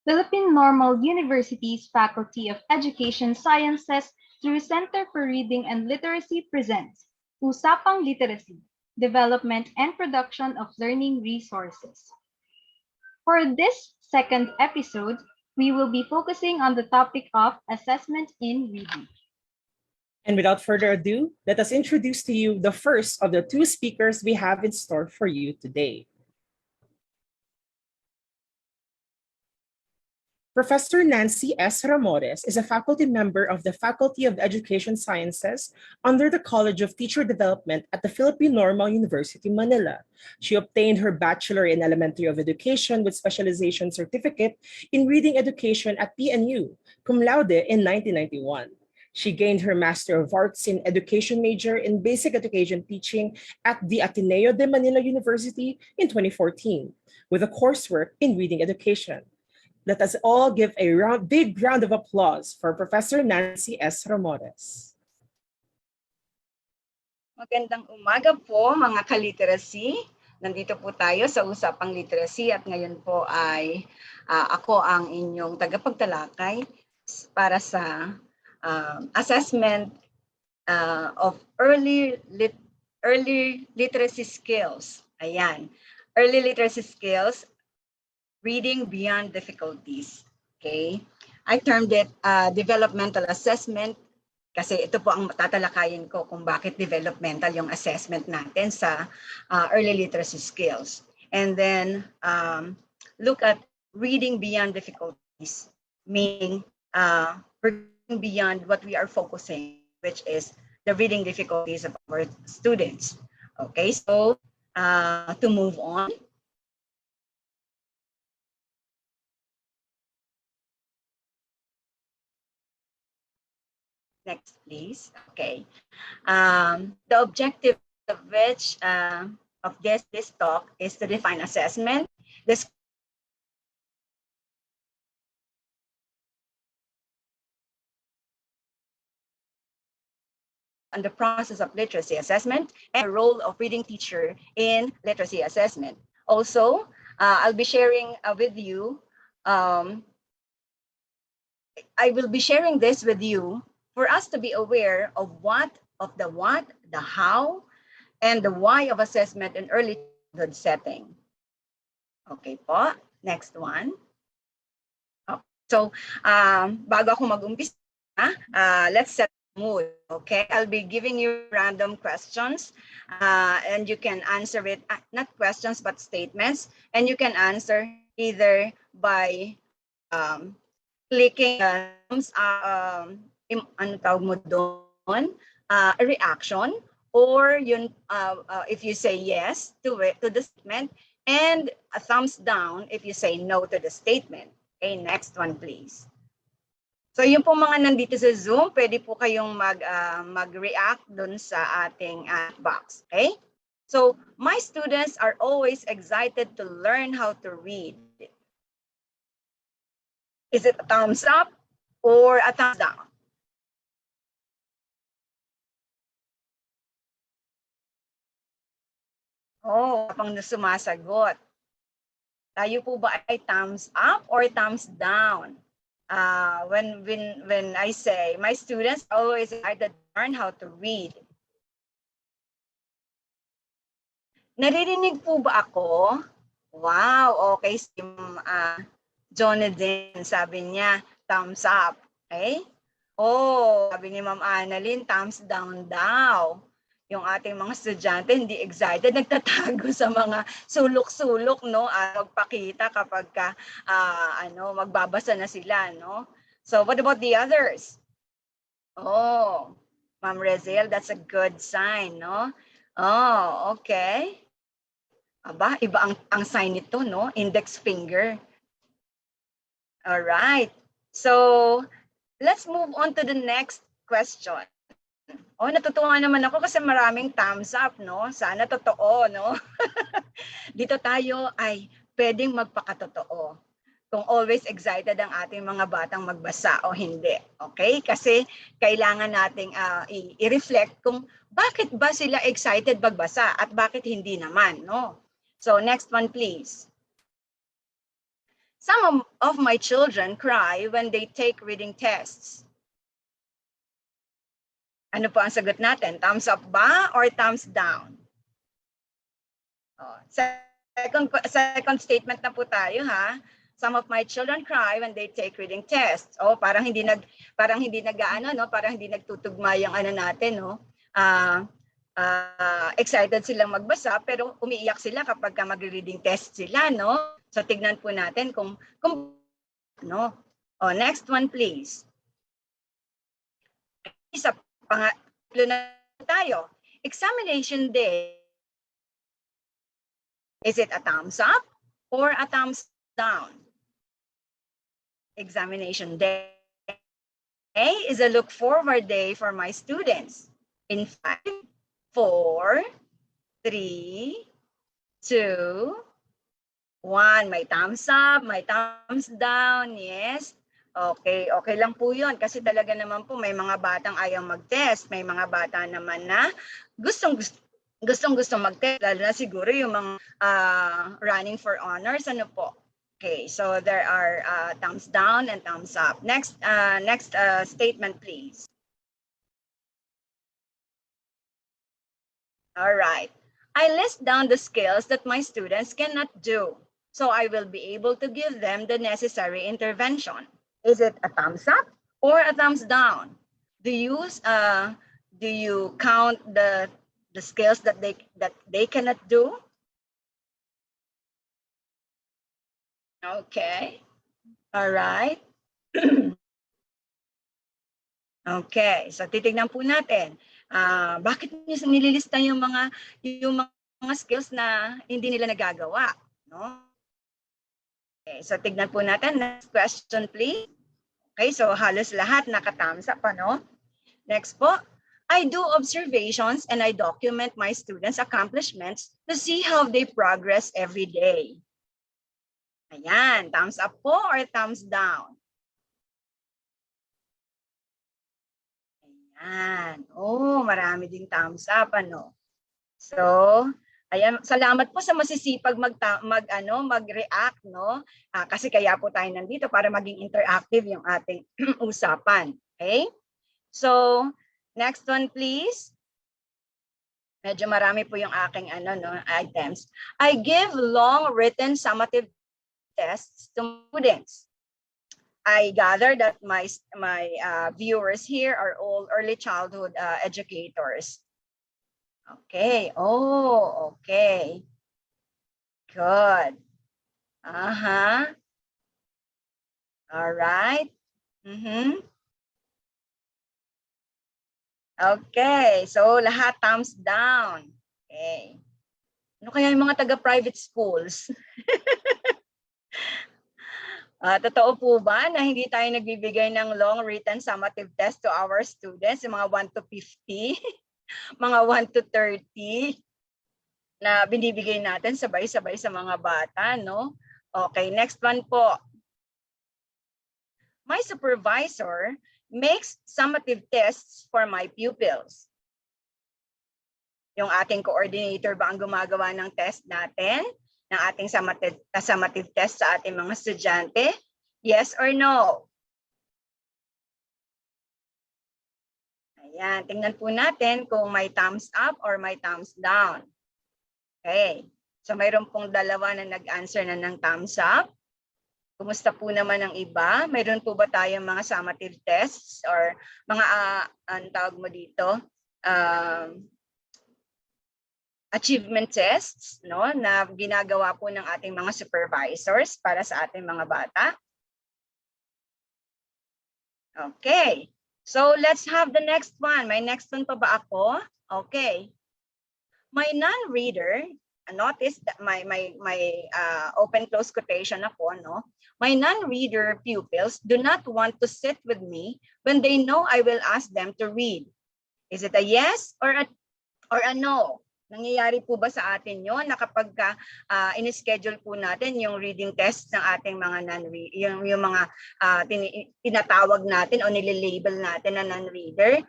Philippine Normal University's Faculty of Education Sciences through Center for Reading and Literacy presents Usapang Literasi, Development and Production of Learning Resources. For this second episode, we will be focusing on the topic of assessment in reading. And without further ado, let us introduce to you the first of the two speakers we have in store for you today. Professor Nancy S. Ramores is a faculty member of the Faculty of Education Sciences under the College of Teacher Development at the Philippine Normal University, Manila. She obtained her Bachelor in Elementary of Education with Specialization Certificate in Reading Education at PNU, cum laude in 1991. She gained her Master of Arts in Education major in Basic Education Teaching at the Ateneo de Manila University in 2014, with a coursework in Reading Education. Let us all give a big round of applause for Professor Nancy S. Ramores. Magandang umaga po mga kaliterasi. Nandito po tayo sa Usapang Literasi at ngayon po ay ako ang inyong tagapagtalakay para sa assessment of early literacy skills. Ayan, early literacy skills. Reading beyond difficulties. Okay? I termed it developmental assessment kasi ito po ang tatalakayin ko kung bakit developmental yung assessment natin sa early literacy skills. And then look at reading beyond difficulties, meaning reading beyond what we are focusing, which is the reading difficulties of our students. Okay, so to move on. Next, please. Okay. The objective of which of this talk is to define assessment. This and the process of literacy assessment and the role of reading teacher in literacy assessment. Also, I'll be sharing with you. I will be sharing this with you for us to be aware of the how, and the why of assessment in early childhood setting. Okay po, next one. Okay. So, bago ako mag-umpisa, let's set the mood, okay? I'll be giving you random questions, and you can answer it, not questions, but statements, and you can answer either by clicking thumbs ano tawag mo doon, a reaction, or yun, if you say yes to the statement, and a thumbs down if you say no to the statement. Okay, next one please. So yung po mga nandito sa Zoom, pwede po kayong mag-react dun sa ating box. Okay? So my students are always excited to learn how to read. Is it a thumbs up or a thumbs down? Oh, pang sumasagot. Tayo po ba ay thumbs up or thumbs down? When I say my students always excited to learn how to read. Naririnig po ba ako? Wow, okay. Si Jonathan, sabi niya, thumbs up. Okay? Oh, sabi ni Ma'am Annalyn, thumbs down daw. Yung ating mga estudyante hindi excited, nagtatago sa mga sulok-sulok, no? Magpakita kapag magbabasa na sila, no? So what about the others? Oh, Ma'am Rezel, that's a good sign, no? Oh, okay. Aba, iba ang sign nito, no? Index finger. All right. So let's move on to the next question. Oh, natutuwa naman ako kasi maraming thumbs up, no? Sana totoo, no? Dito tayo ay pwedeng magpakatotoo. Kung always excited ang ating mga batang magbasa o hindi. Okay? Kasi kailangan nating i-reflect kung bakit ba sila excited magbasa at bakit hindi naman, no? So next one please. Some of my children cry when they take reading tests. Ano po ang sagot natin? Thumbs up ba or thumbs down? Oh, second statement na po tayo, ha. Some of my children cry when they take reading tests. Oh, parang hindi nag-aano, no? Parang hindi nagtutugma yung ano natin, no? Excited silang magbasa pero umiiyak sila kapag mag-reading test sila, no? So tignan po natin kung no. Oh, next one please. Isa pangatlo na tayo. Examination day. Is it a thumbs up or a thumbs down? Examination day is a look forward day for my students. In 5, 4, 3, 2, 1. May thumbs up, may thumbs down, yes. Okay, okay lang po yun. Kasi talaga naman po may mga batang ayaw mag-test. May mga bata naman na gustong mag-test. Lalo na siguro yung mga running for honors. Ano po? Okay, so there are thumbs down and thumbs up. Next statement, please. All right. I list down the skills that my students cannot do, so I will be able to give them the necessary intervention. Is it a thumbs up or a thumbs down? Do you count the skills that they cannot do? Okay. All right. Okay, so titignan po natin. Bakit niyo nililista yung mga skills na hindi nila nagagawa, no? Okay, so tignan po natin. Next question, please. Okay, so halos lahat naka-thumbs up, ano? Next po. I do observations and I document my students' accomplishments to see how they progress every day. Ayan, thumbs up po or thumbs down? Ayan. Oh, marami ding thumbs up, ano? So, ayan, salamat po sa masisipag mag-react, no? Kasi kaya po tayo nandito para maging interactive yung ating usapan. Okay? So, next one please. Medyo marami po yung aking items. I give long written summative tests to students. I gather that my viewers here are all early childhood educators. Okay. Oh, okay. Good. All right. Okay. So, lahat thumbs down. Okay. Ano kaya yung mga taga-private schools? Totoo po ba na hindi tayo nagbibigay ng long written summative test to our students, yung mga 1 to 50, mga 1 to 30, na binibigay natin sabay-sabay sa mga bata, no? Okay, next one po. My supervisor makes summative tests for my pupils. Yung ating coordinator ba ang gumagawa ng test natin? Ng ating summative test sa ating mga estudyante? Yes or no? Ayan, tingnan po natin kung may thumbs up or may thumbs down. Okay, so mayroon pong dalawa na nag-answer na ng thumbs up. Kumusta po naman ang iba? Mayroon po ba tayong mga summative tests or mga, ang tawag mo dito? Achievement tests, no, na ginagawa po ng ating mga supervisors para sa ating mga bata. Okay. So let's have the next one. May next one pa ba ako? Okay. My non-reader, notice that my open close quotation ako, no? My non-reader pupils do not want to sit with me when they know I will ask them to read. Is it a yes or a no? Nangyayari po ba sa atin yun na kapag in-schedule po natin yung reading test ng ating mga yung mga tinatawag natin o nililabel natin na non-reader,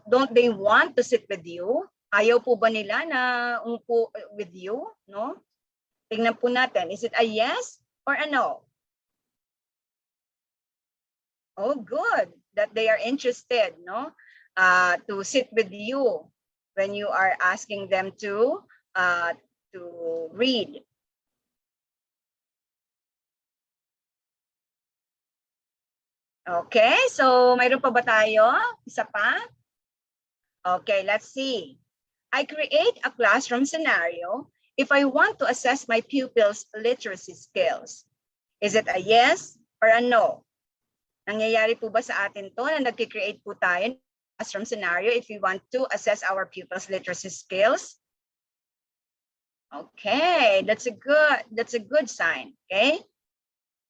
don't they want to sit with you? Ayaw po ba nila na umupo with you, no? Tingnan po natin, is it a yes or a no? Oh, good that they are interested, no, to sit with you when you are asking them to read. Okay, so mayroon pa ba tayo? Isa pa? Okay, let's see. I create a classroom scenario if I want to assess my pupils' literacy skills. Is it a yes or a no? Nangyayari po ba sa atin to na nagki-create po tayo ng classroom scenario if we want to assess our pupils' literacy skills? Okay, that's a good sign. Okay?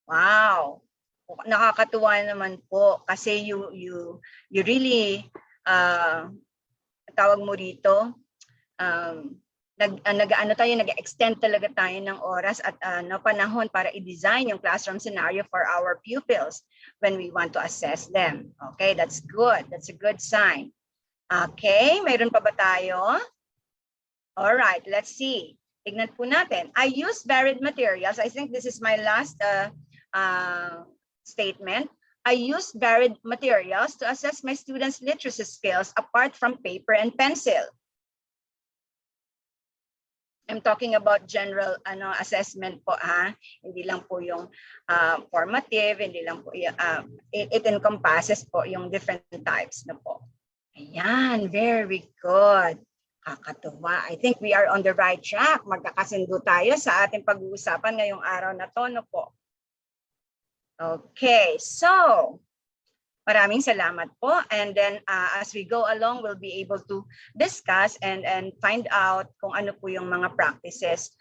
Wow. Nakakatuwa naman po kasi you really tawag mo rito, nag-extend talaga tayo ng oras at panahon para i-design yung classroom scenario for our pupils when we want to assess them. Okay, that's good. That's a good sign. Okay, mayroon pa ba tayo? All right, let's see. Tignan po natin. I use varied materials. I think this is my last statement. I use varied materials to assess my students' literacy skills apart from paper and pencil. I'm talking about general assessment po, hindi lang po yung formative, hindi lang po it encompasses po yung different types na po. Ayan, very good. Kakatuwa. I think we are on the right track. Magkakasundo tayo sa ating pag-uusapan ngayong araw na to, no po. Okay, so maraming salamat po. And then as we go along, we'll be able to discuss and find out kung ano po yung mga practices.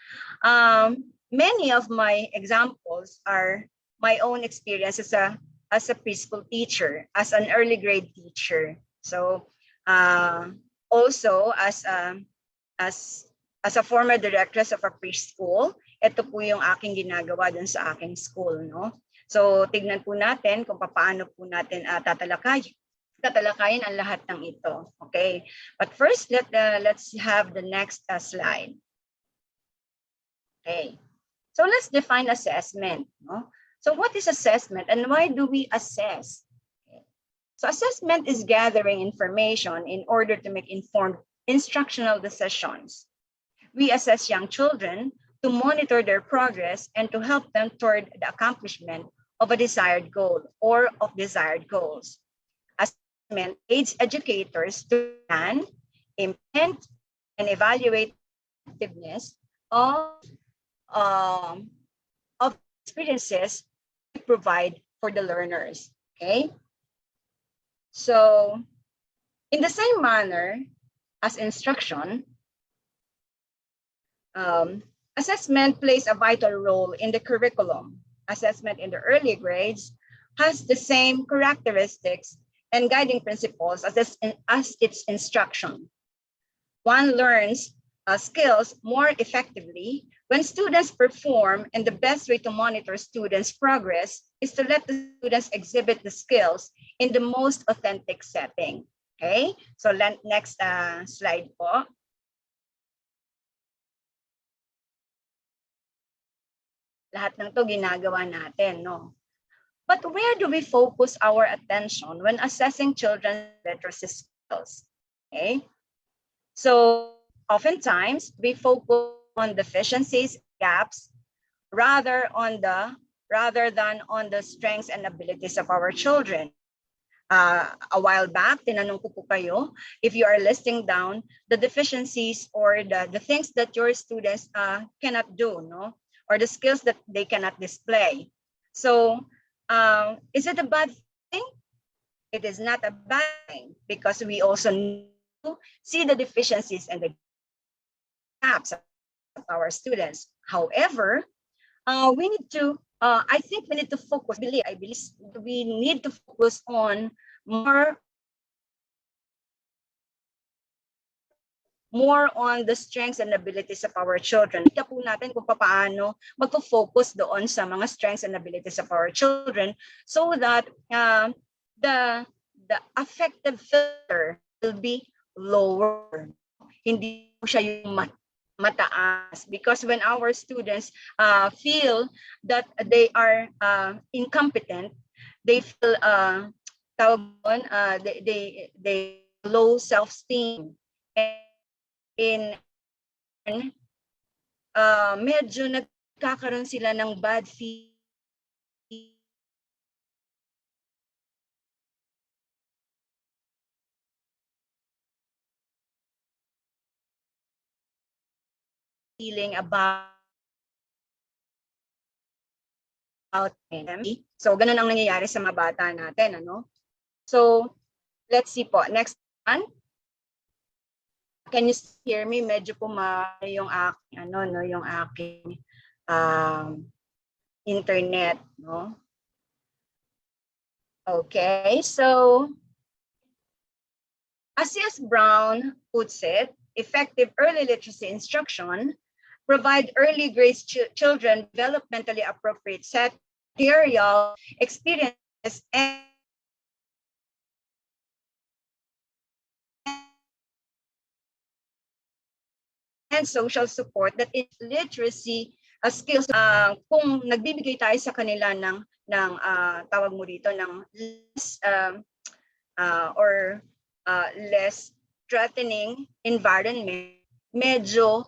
Many of my examples are my own experience as a preschool teacher, as an early grade teacher. So also as a former directress of a preschool, ito po yung aking ginagawa dun sa aking school, no? So, tignan po natin kung paano po natin tatalakayin ang lahat ng ito. Okay? But first, let's have the next slide. Okay. So, let's define assessment. No? So, what is assessment and why do we assess? Okay. So, assessment is gathering information in order to make informed instructional decisions. We assess young children to monitor their progress and to help them toward the accomplishment of a desired goal or of desired goals. Assessment aids educators to plan, implement, and evaluate the effectiveness of experiences we provide for the learners. Okay? So, in the same manner as instruction, assessment plays a vital role in the curriculum. Assessment in the early grades has the same characteristics and guiding principles as its instruction. One learns skills more effectively when students perform, and the best way to monitor students' progress is to let the students exhibit the skills in the most authentic setting. Okay, so next slide po. Lahat ng to ginagawa natin, no? But where do we focus our attention when assessing children's literacy skills? Okay? So, oftentimes, we focus on deficiencies, gaps, rather than on the strengths and abilities of our children. A while back, tinanong ko po kayo if you are listing down the deficiencies or the things that your students cannot do, no? Or the skills that they cannot display. So, is it a bad thing? It is not a bad thing because we also need to see the deficiencies and the gaps of our students. However, we need to, I think we need to focus, I believe we need to focus on more on the strengths and abilities of our children. Kita po natin kung paano magpo-focus doon sa mga strengths and abilities of our children so that the affective filter will be lower. Hindi po siya yung mataas, because when our students feel that they are incompetent, they feel they low self-esteem, and medyo nagkakaroon sila ng bad feeling about them. So, ganun ang nangyayari sa mga bata natin, ano? So, let's see po. Next one. Can you hear me? Medyo yung aking, yung aking internet, no? Okay, so as C.S. Brown puts it, effective early literacy instruction provide early grade children developmentally appropriate set material, experiences, and social support that is literacy skills. Kung nagbibigay tayo sa kanila ng tawag mo dito ng less less threatening environment, medyo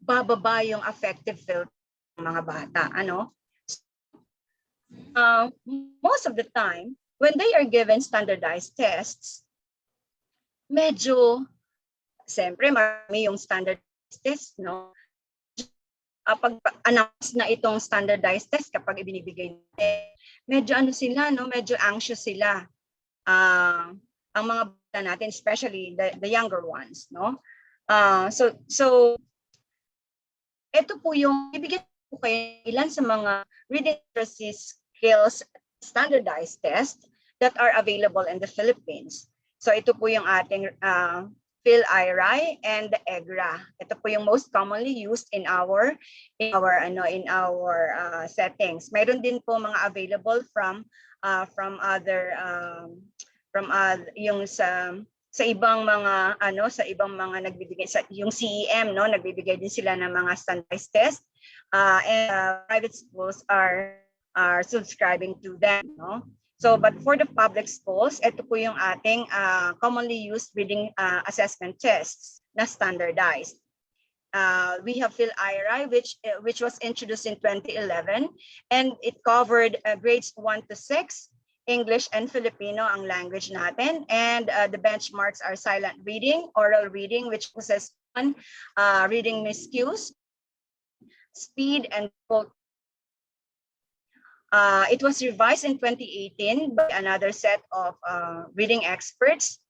bababa yung affective filter ng mga bata, ano? Most of the time when they are given standardized tests, medyo siyempre marami yung standardized test, no? Pag-announce na itong standardized test kapag ibinibigay natin, medyo sila, no? Medyo anxious sila. Ang mga bata natin, especially the younger ones, no? So ito po yung ibigay po kayo ilan sa mga reading literacy skills standardized test that are available in the Philippines. So ito po yung ating PhilIRI and the EGRA. Ito po yung most commonly used in our settings. Mayroon din po mga available from other yung sa ibang mga sa ibang mga nagbibigay sa yung CEM, no, nagbibigay din sila ng mga standardized test, and private schools are subscribing to them, no. So, but for the public schools, ito po yung ating commonly used reading assessment tests na standardized. We have PhilIRI, which was introduced in 2011, and it covered grades 1 to 6, English and Filipino ang language natin, and the benchmarks are silent reading, oral reading, which possesses reading miscues, speed, and it was revised in 2018 by another set of reading experts,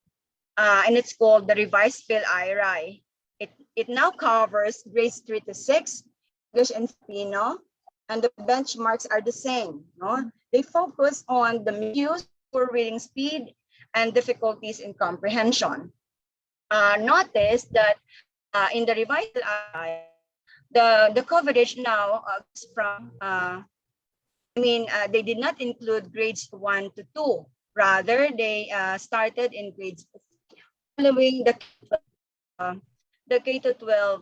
and it's called the revised PhilIRI. It now covers grades 3 to 6, English and Filipino, and the benchmarks are the same. No? They focus on the miscues, poor reading speed, and difficulties in comprehension. Notice that in the revised PhilIRI, the coverage now is from they did not include grades 1 to 2. Rather, they started in grades following the K-12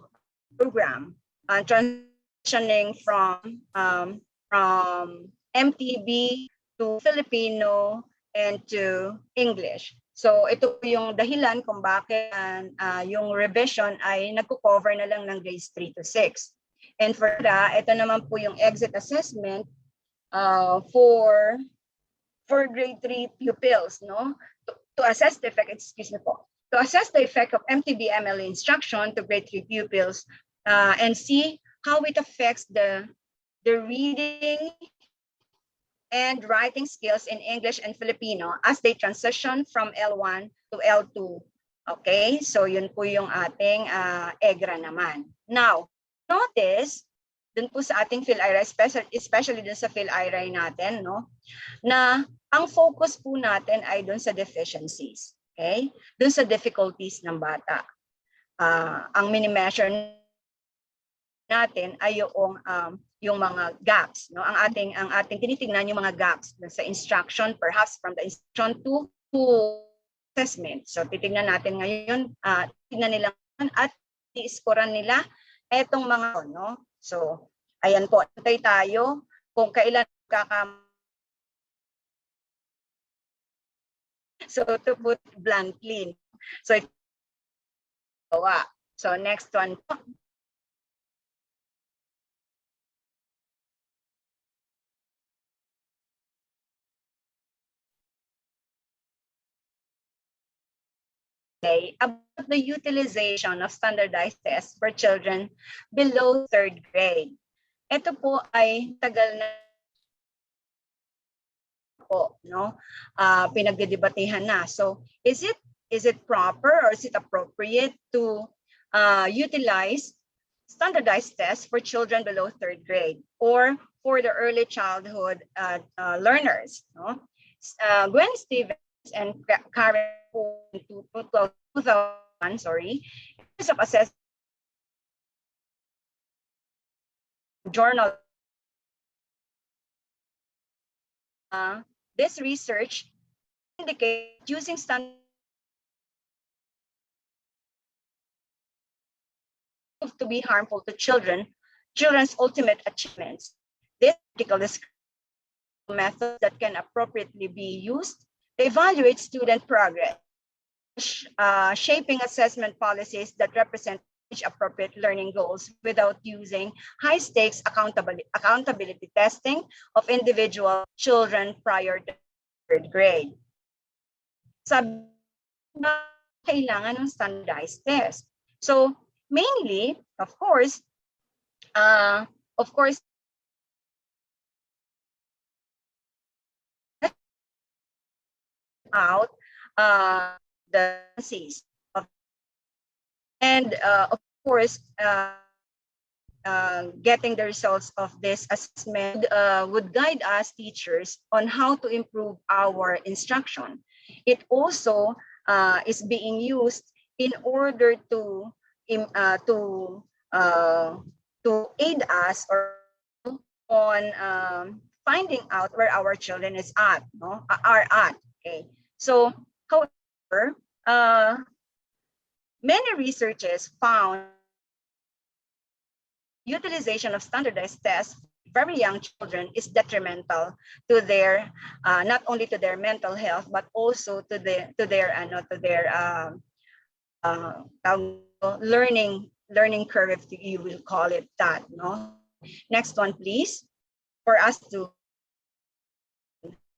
program, transitioning from MTB to Filipino and to English. So ito yung dahilan kung bakit yung revision ay nagko-cover na lang ng grades 3 to 6. And for that, ito naman po yung exit assessment for grade 3 pupils, no, to assess the effect. To assess the effect of MTB-MLE instruction to grade 3 pupils and see how it affects the reading and writing skills in English and Filipino as they transition from L1 to L2. Okay, so yun po yung ating EGRA naman. Now, notice dun po sa ating PhilIRI, especially dun sa PhilIRI natin, no, na ang focus po natin ay dun sa deficiencies, okay? Dun sa difficulties ng bata. Ang mini-measure natin ay yung mga gaps, no? Ang ating tinitingnan yung mga gaps sa instruction, perhaps from the instruction to assessment. So titingnan natin ngayon, tingnan nila at i-scorean nila etong mga no. So, ayan po, antay tayo kung kailan so to put bluntly. So, so next one po. About the utilization of standardized tests for children below 3rd grade. Ito po ay tagal na po, no? Pinagdedebatehan na. So, is it proper or is it appropriate to utilize standardized tests for children below 3rd grade or for the early childhood learners, no? Gwen Stevens and Karen 2001, sorry, of assessment journal. This research indicates using standard to be harmful to children's ultimate achievements. This article is methods that can appropriately be used to evaluate student progress, shaping assessment policies that represent age-appropriate learning goals without using high-stakes accountability testing of individual children prior to 3rd grade. Sabi na kailangan ng standardized test. So mainly, of course, out the essays of, and of course, getting the results of this assessment would guide us teachers on how to improve our instruction. It also is being used in order to aid us or on finding out where our children are at. Okay. So, however, many researchers found utilization of standardized tests for very young children is detrimental to their not only to their mental health but also to their learning curve, if you will call it that. No. Next one, please, for us to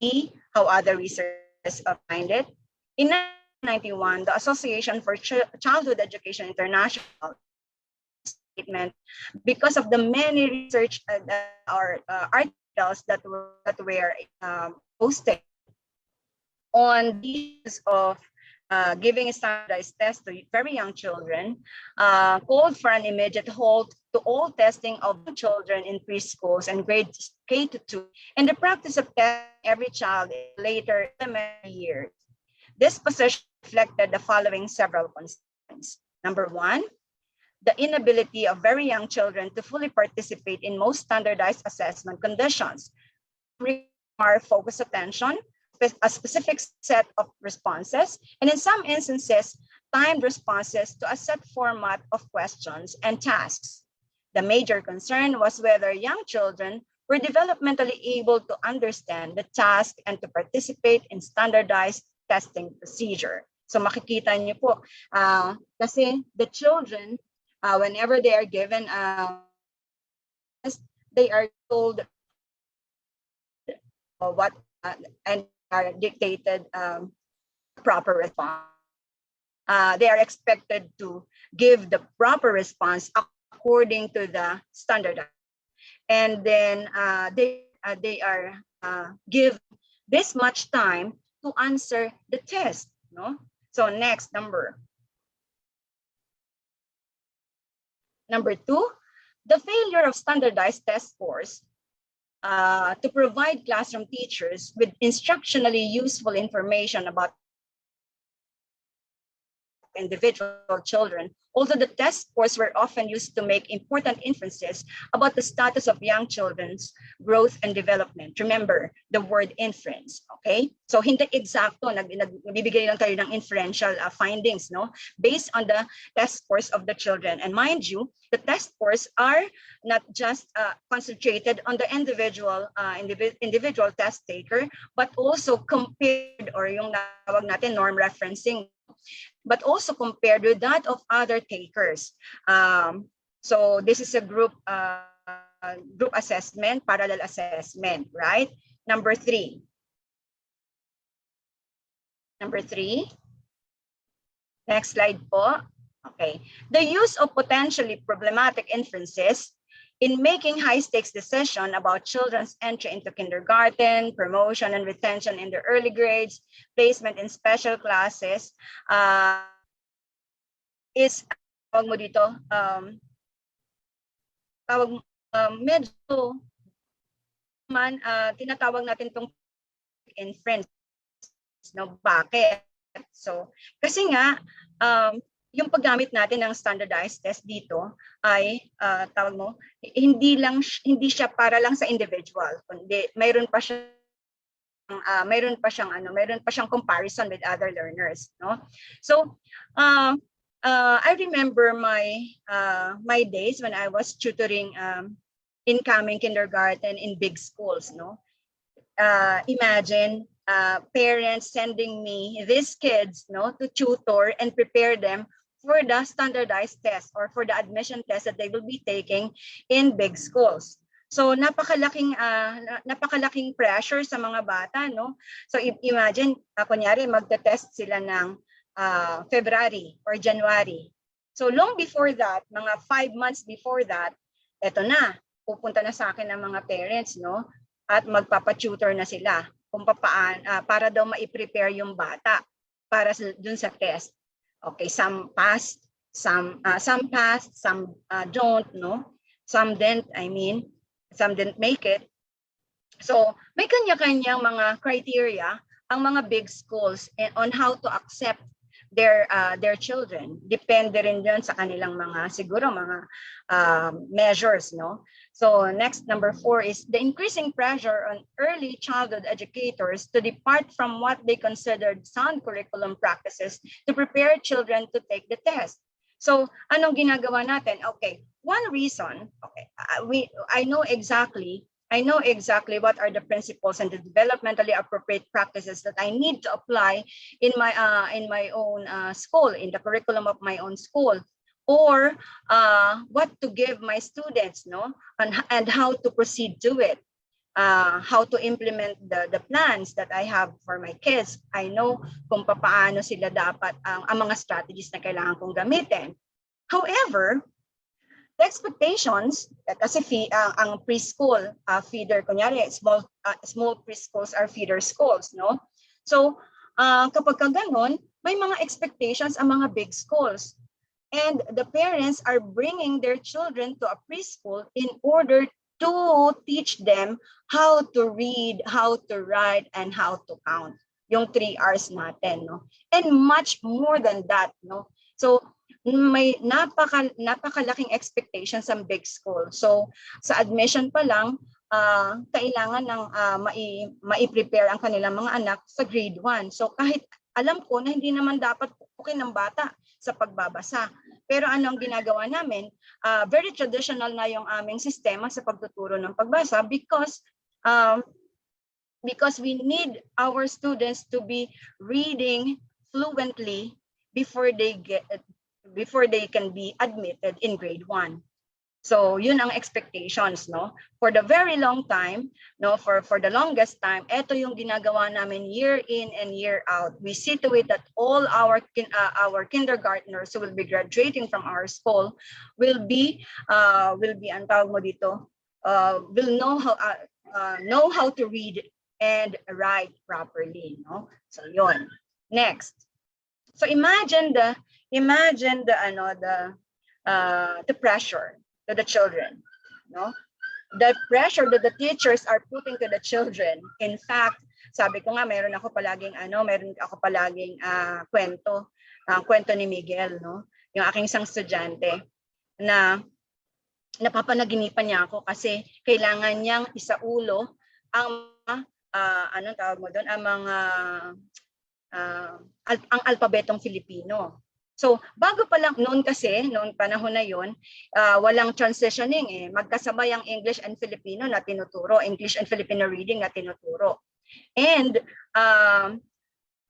see how other researchers find it. In 1991, the Association for Childhood Education International statement, because of the many research articles that were posted on the use of giving a standardized test to very young children, called for an immediate halt to all testing of children in preschools and grades K to 2, and the practice of testing every child in later elementary years. This position reflected the following several concerns. Number one, the inability of very young children to fully participate in most standardized assessment conditions require focused attention, a specific set of responses, and in some instances, timed responses to a set format of questions and tasks. The major concern was whether young children were developmentally able to understand the task and to participate in standardized testing procedure. So makikita niyo po, kasi the children, whenever they are given, they are told what and are dictated proper response. They are expected to give the proper response according to the standard, and then they are give this much time to answer the test. No. So next number 2, the failure of standardized test scores to provide classroom teachers with instructionally useful information about individual children, although the test scores were often used to make important inferences about the status of young children's growth and development. Remember the word inference, okay? So hindi eksakto, nagbibigay lang tayo ng inferential findings, no? Based on the test scores of the children. And mind you, the test scores are not just concentrated on the individual test taker, but also compared, or yung tawag natin norm referencing, but also compared with that of other takers. So this is a group assessment, parallel assessment, right? Number three. Next slide po. Okay. The use of potentially problematic inferences in making high-stakes decisions about children's entry into kindergarten, promotion and retention in the early grades, placement in special classes, is, tawag mo dito, medyo man, tinatawag natin itong inference. No, bakit? So, kasi nga, yung paggamit natin ng standardized test dito ay tawag mo, hindi siya para lang sa individual, kundi mayroon pa siyang comparison with other learners, no? So I remember my days when I was tutoring incoming kindergarten in big schools, no? Imagine parents sending me these kids, no, to tutor and prepare them for the standardized test or for the admission test that they will be taking in big schools. So napakalaking pressure sa mga bata, no? So imagine, kunyari magte-test sila ng February or January. So long before that, mga 5 months before that, eto na, pupunta na sa akin ng mga parents, no? At magpapa-tutor na sila kung para daw ma-prepare yung bata para dun sa test. Okay, some passed, some don't, no? Some didn't make it. So may kanya-kanyang mga criteria ang mga big schools on how to accept their children. Depende rin dyan sa kanilang mga measures, no? So next, number 4 is the increasing pressure on early childhood educators to depart from what they considered sound curriculum practices to prepare children to take the test. So anong ginagawa natin? Okay, one reason, okay, I know exactly what are the principles and the developmentally appropriate practices that I need to apply in my own school, in the curriculum of my own school, or what to give my students, no, and how to proceed to it, how to implement the plans that I have for my kids. I know kung paano sila dapat ang mga strategies na kailangan kong gamitin. However, the expectations, kasi ang preschool feeder, kunyari small preschools are feeder schools, no? So kapag ganon, may mga expectations ang mga big schools. And the parents are bringing their children to a preschool in order to teach them how to read, how to write, and how to count. Yung 3 R's natin, no? And much more than that, no? So may napakalaking expectations sa big school. So sa admission pa lang, kailangan ng mai-prepare ang kanilang mga anak sa grade 1. So kahit alam ko na hindi naman dapat pupukin ng bata sa pagbabasa. Pero anong ginagawa namin? Very traditional na yung aming sistema sa pagtuturo ng pagbasa because we need our students to be reading fluently before they can be admitted in grade 1. So yun ang expectations, no? For the very long time, no, for the longest time, ito yung ginagawa namin year in and year out. We see to it that all our kindergartners who will be graduating from our school will be ang tawag mo dito, will know how to read and write properly, no? So yun. Next. So imagine the pressure to the children, no? The pressure that the teachers are putting to the children. In fact, sabi ko nga meron ako palaging kwento kwento ni Miguel, no? Yung aking isang estudyante na napapanaginipan niya ako kasi kailangan niyang isaulo ang anong tawag mo doon, ang mga ang alpabetong Filipino. So, bago pa lang noon kasi, noong panahon na yon, walang transitioning eh. Magkasabay ang English and Filipino na tinuturo, English and Filipino reading na tinuturo. And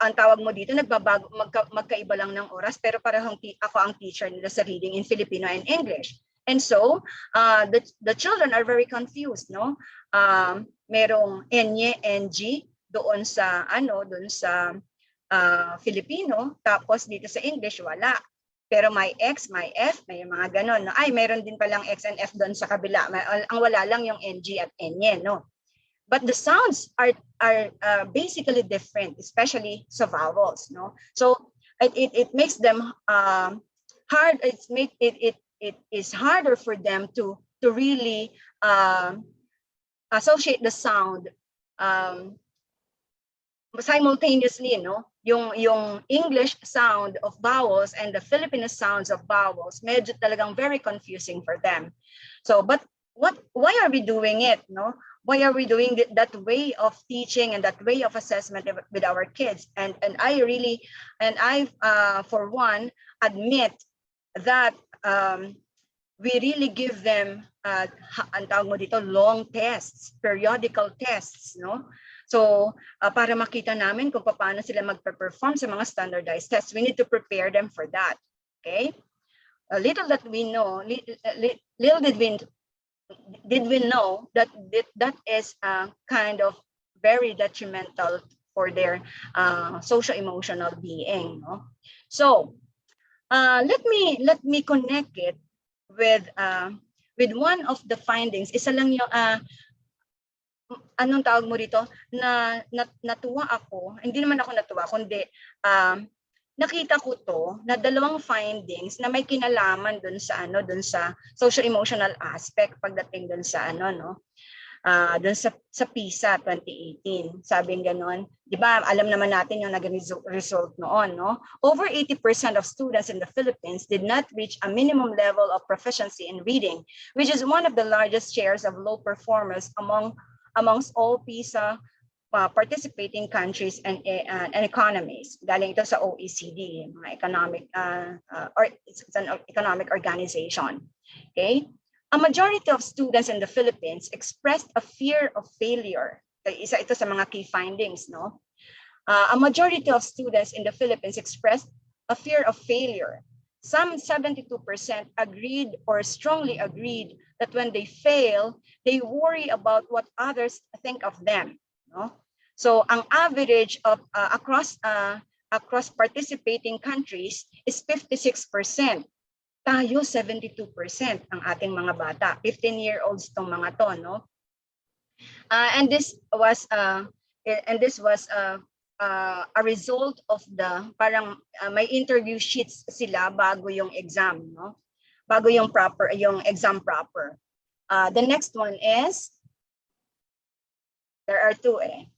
ang tawag mo dito, nagbabago, magkaiba lang ng oras, pero parang ako ang teacher nila sa reading in Filipino and English. And so, the children are very confused, no? Merong enye, NG doon sa Filipino, tapos dito sa English wala. Pero may X, may F, may mga ganon. No? Ay, meron din palang X and F doon sa kabila. Ang wala lang yung NG at NY, no? But the sounds are basically different, especially sa vowels, no? So it makes them hard. It is harder for them to really associate the sound simultaneously, no? Yung English sound of vowels and the Filipino sounds of vowels, medyo talagang very confusing for them. So, but why are we doing it, no? Why are we doing that way of teaching and that way of assessment with our kids? And I for one admit that we really give them ang tawag mo dito, long tests, periodical tests, no? So, para makita namin kung paano sila magpe-perform sa mga standardized tests, we need to prepare them for that. Okay? Little that we know, little did we know that that is kind of very detrimental for their social-emotional being. No? So, let me connect it with one of the findings. Isa lang yung anong tawag mo dito, natuwa ako, hindi naman ako natuwa, kundi nakita ko to na dalawang findings na may kinalaman dun sa social emotional aspect pagdating dun sa dun sa PISA 2018. Sabing ganon, di ba, alam naman natin yung naging result noon, no? Over 80% of students in the Philippines did not reach a minimum level of proficiency in reading, which is one of the largest shares of low performers amongst all PISA participating countries and economies. Galing ito sa OECD, mga economic it's an economic organization. Okay? A majority of students in the Philippines expressed a fear of failure. Isa ito sa mga key findings, no? A majority of students in the Philippines expressed a fear of failure. Some 72% agreed or strongly agreed that when they fail, they worry about what others think of them. No? So, ang average of across participating countries is 56%. Tayo 72% ang ating mga bata, 15-year-olds tong mga to, no? And this was a result of the parang may interview sheets sila bago yung exam, no? Bago yung exam proper. The next one is, there are two eh.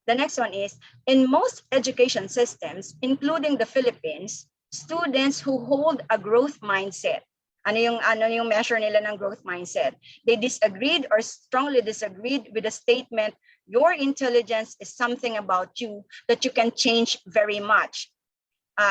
The next one is, in most education systems, including the Philippines, students who hold a growth mindset. Ano yung measure nila ng growth mindset? They disagreed or strongly disagreed with the statement, your intelligence is something about you that you can change very much.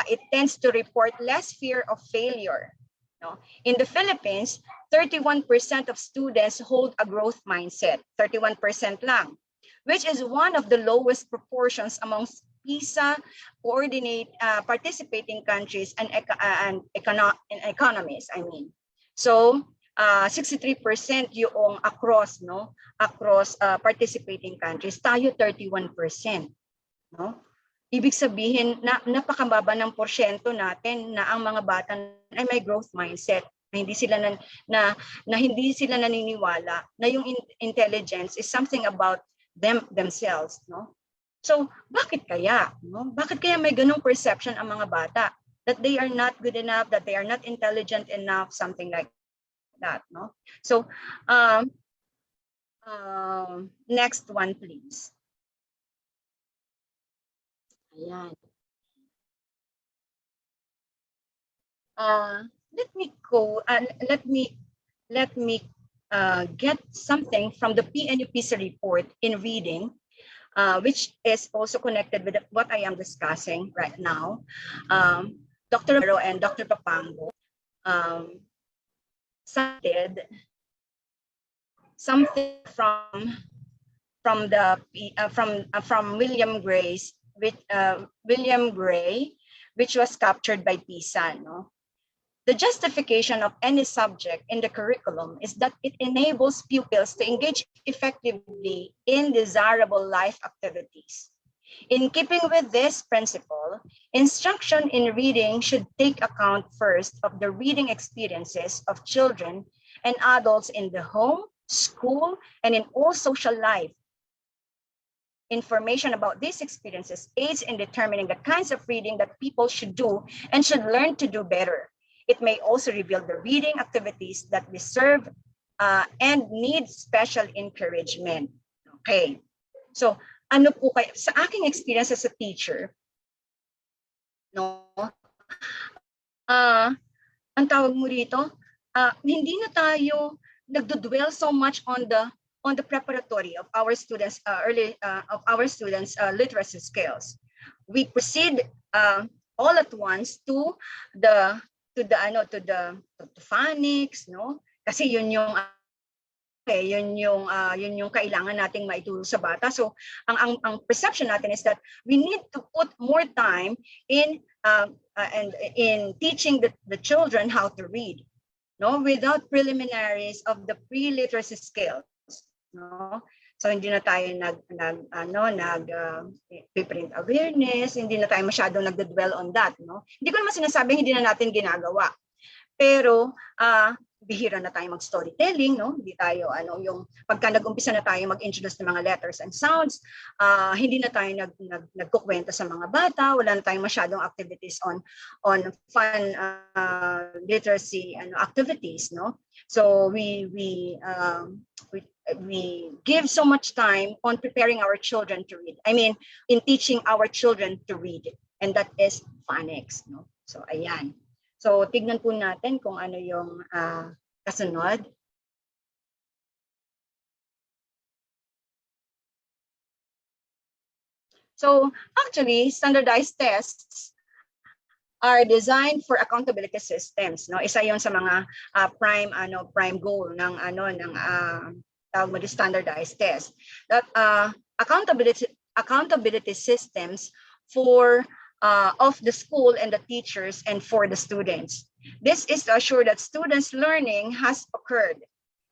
It tends to report less fear of failure. No? In the Philippines, 31% of students hold a growth mindset, 31% lang, which is one of the lowest proportions amongst PISA participating countries and economies, I mean. So, 63% yung across, no? Across participating countries, tayo 31%, no? Ibig sabihin na napakababa ng porsyento natin na ang mga bata ay may growth mindset, na hindi sila naniniwala na yung intelligence is something about themselves, no? So, bakit kaya? No? Bakit kaya may ganung perception ang mga bata that they are not good enough, that they are not intelligent enough, something like that, no? So, next one, please. Ayan. let me go and let me get something from the PNUPC report in reading, which is also connected with what I am discussing right now. Dr. Romero and Dr. Papango cited something from William Gray, which was captured by PISA. No? The justification of any subject in the curriculum is that it enables pupils to engage effectively in desirable life activities. In keeping with this principle, instruction in reading should take account first of the reading experiences of children and adults in the home, school, and in all social life. Information about these experiences aids in determining the kinds of reading that people should do and should learn to do better. It may also reveal the reading activities that deserve and need special encouragement. Okay. So, ano po kayo, sa aking experience as a teacher, no, ang tawag mo rito, hindi na tayo nagdo-dwell so much on the preparatory of our students literacy skills. We proceed all at once to the phonics, no? Kasi yun yung kailangan nating maituro sa bata. So ang perception natin is that we need to put more time in teaching the children how to read, no, without preliminaries of the pre-literacy skills, no. So hindi na tayo print awareness, hindi na tayo masyadong nagde-dwell on that, no. Hindi ko naman sinasabing hindi na natin ginagawa. Pero bihira na tayo mag-storytelling, no? Hindi tayo yung pagka nag-umpisa na tayo mag-introduce ng mga letters and sounds, hindi na tayo nagkukwento sa mga bata, wala na tayong masyadong activities on fun literacy activities, no? So we give so much time on preparing our children to read. I mean, in teaching our children to read, and that is phonics, no? So ayan. So, tignan po natin kung ano yung kasunod. So, actually, standardized tests are designed for accountability systems, no? Isa 'yon sa mga prime goal ng tawag mo, standardized test. That accountability systems for of the school and the teachers and for the students. This is to assure that students' learning has occurred.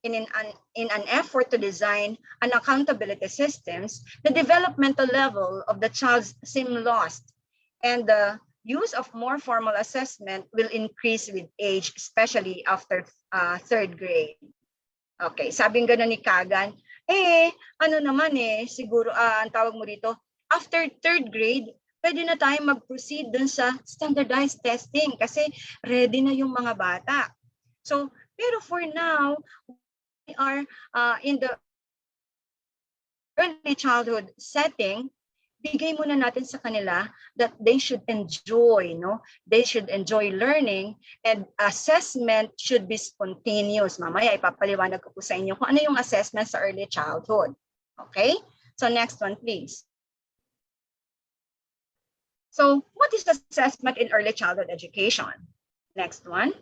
In an effort to design an accountability systems, the developmental level of the child seem lost, and the use of more formal assessment will increase with age, especially after third grade. Okay, sabing gano'n ni Kagan, siguro, ang tawag mo rito, after third grade, pwede na tayo mag-proceed dun sa standardized testing kasi ready na yung mga bata. So, pero for now, we are in the early childhood setting, bigay muna natin sa kanila that they should enjoy, no? They should enjoy learning, and assessment should be spontaneous. Mamaya ipapaliwanag ko po sa inyo kung ano yung assessment sa early childhood. Okay? So next one, please. So what is assessment in early childhood education? Next one.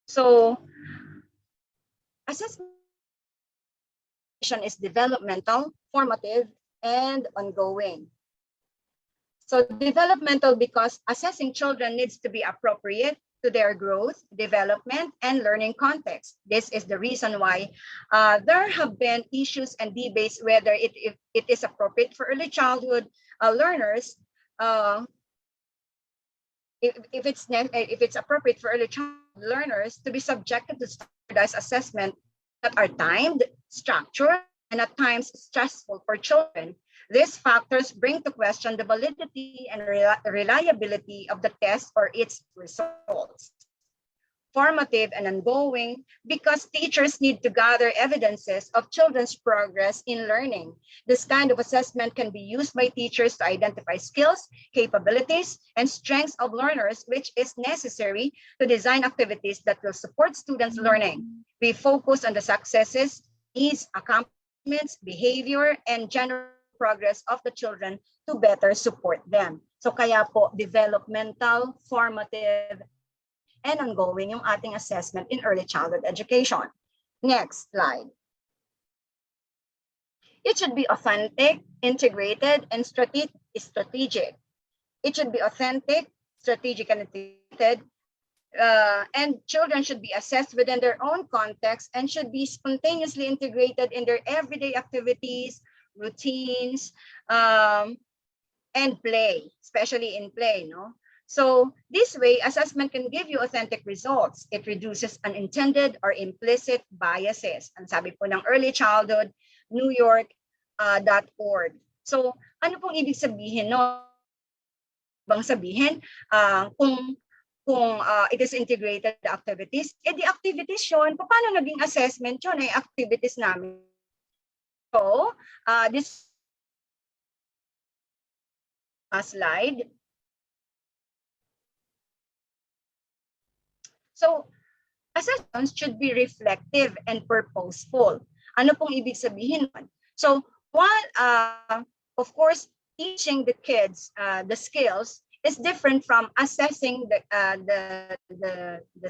So assessment is developmental, formative, and ongoing. So developmental because assessing children needs to be appropriate to their growth, development, and learning context. This is the reason why there have been issues and debates whether it is appropriate for early childhood learners, if it's appropriate for early childhood learners to be subjected to standardized assessment that are timed, structured, and at times stressful for children. These factors bring to question the validity and reliability of the test or its results. formative and ongoing because teachers need to gather evidences of children's progress in learning. This kind of assessment can be used by teachers to identify skills, capabilities, and strengths of learners, which is necessary to design activities that will support students' learning. We focus on the successes, needs, accomplishments, behavior, and general progress of the children to better support them. So kaya po, developmental, formative, and ongoing yung ating assessment in early childhood education. Next slide. It should be authentic, integrated, and strategic. It should be authentic, strategic, and integrated, and children should be assessed within their own context and should be spontaneously integrated in their everyday activities, routines, and play, especially in play, no? So this way, assessment can give you authentic results. It reduces unintended or implicit biases. Ang sabi po ng Early Childhood, NewYork.org. So ano pong ibig sabihin, no? Bang sabihin, kung it is integrated activities, the activities yun, paano naging assessment yun, ay activities namin. So, this slide. So, assessments should be reflective and purposeful. Ano pong ibig sabihin nun? So, while, of course, teaching the kids the skills is different from assessing the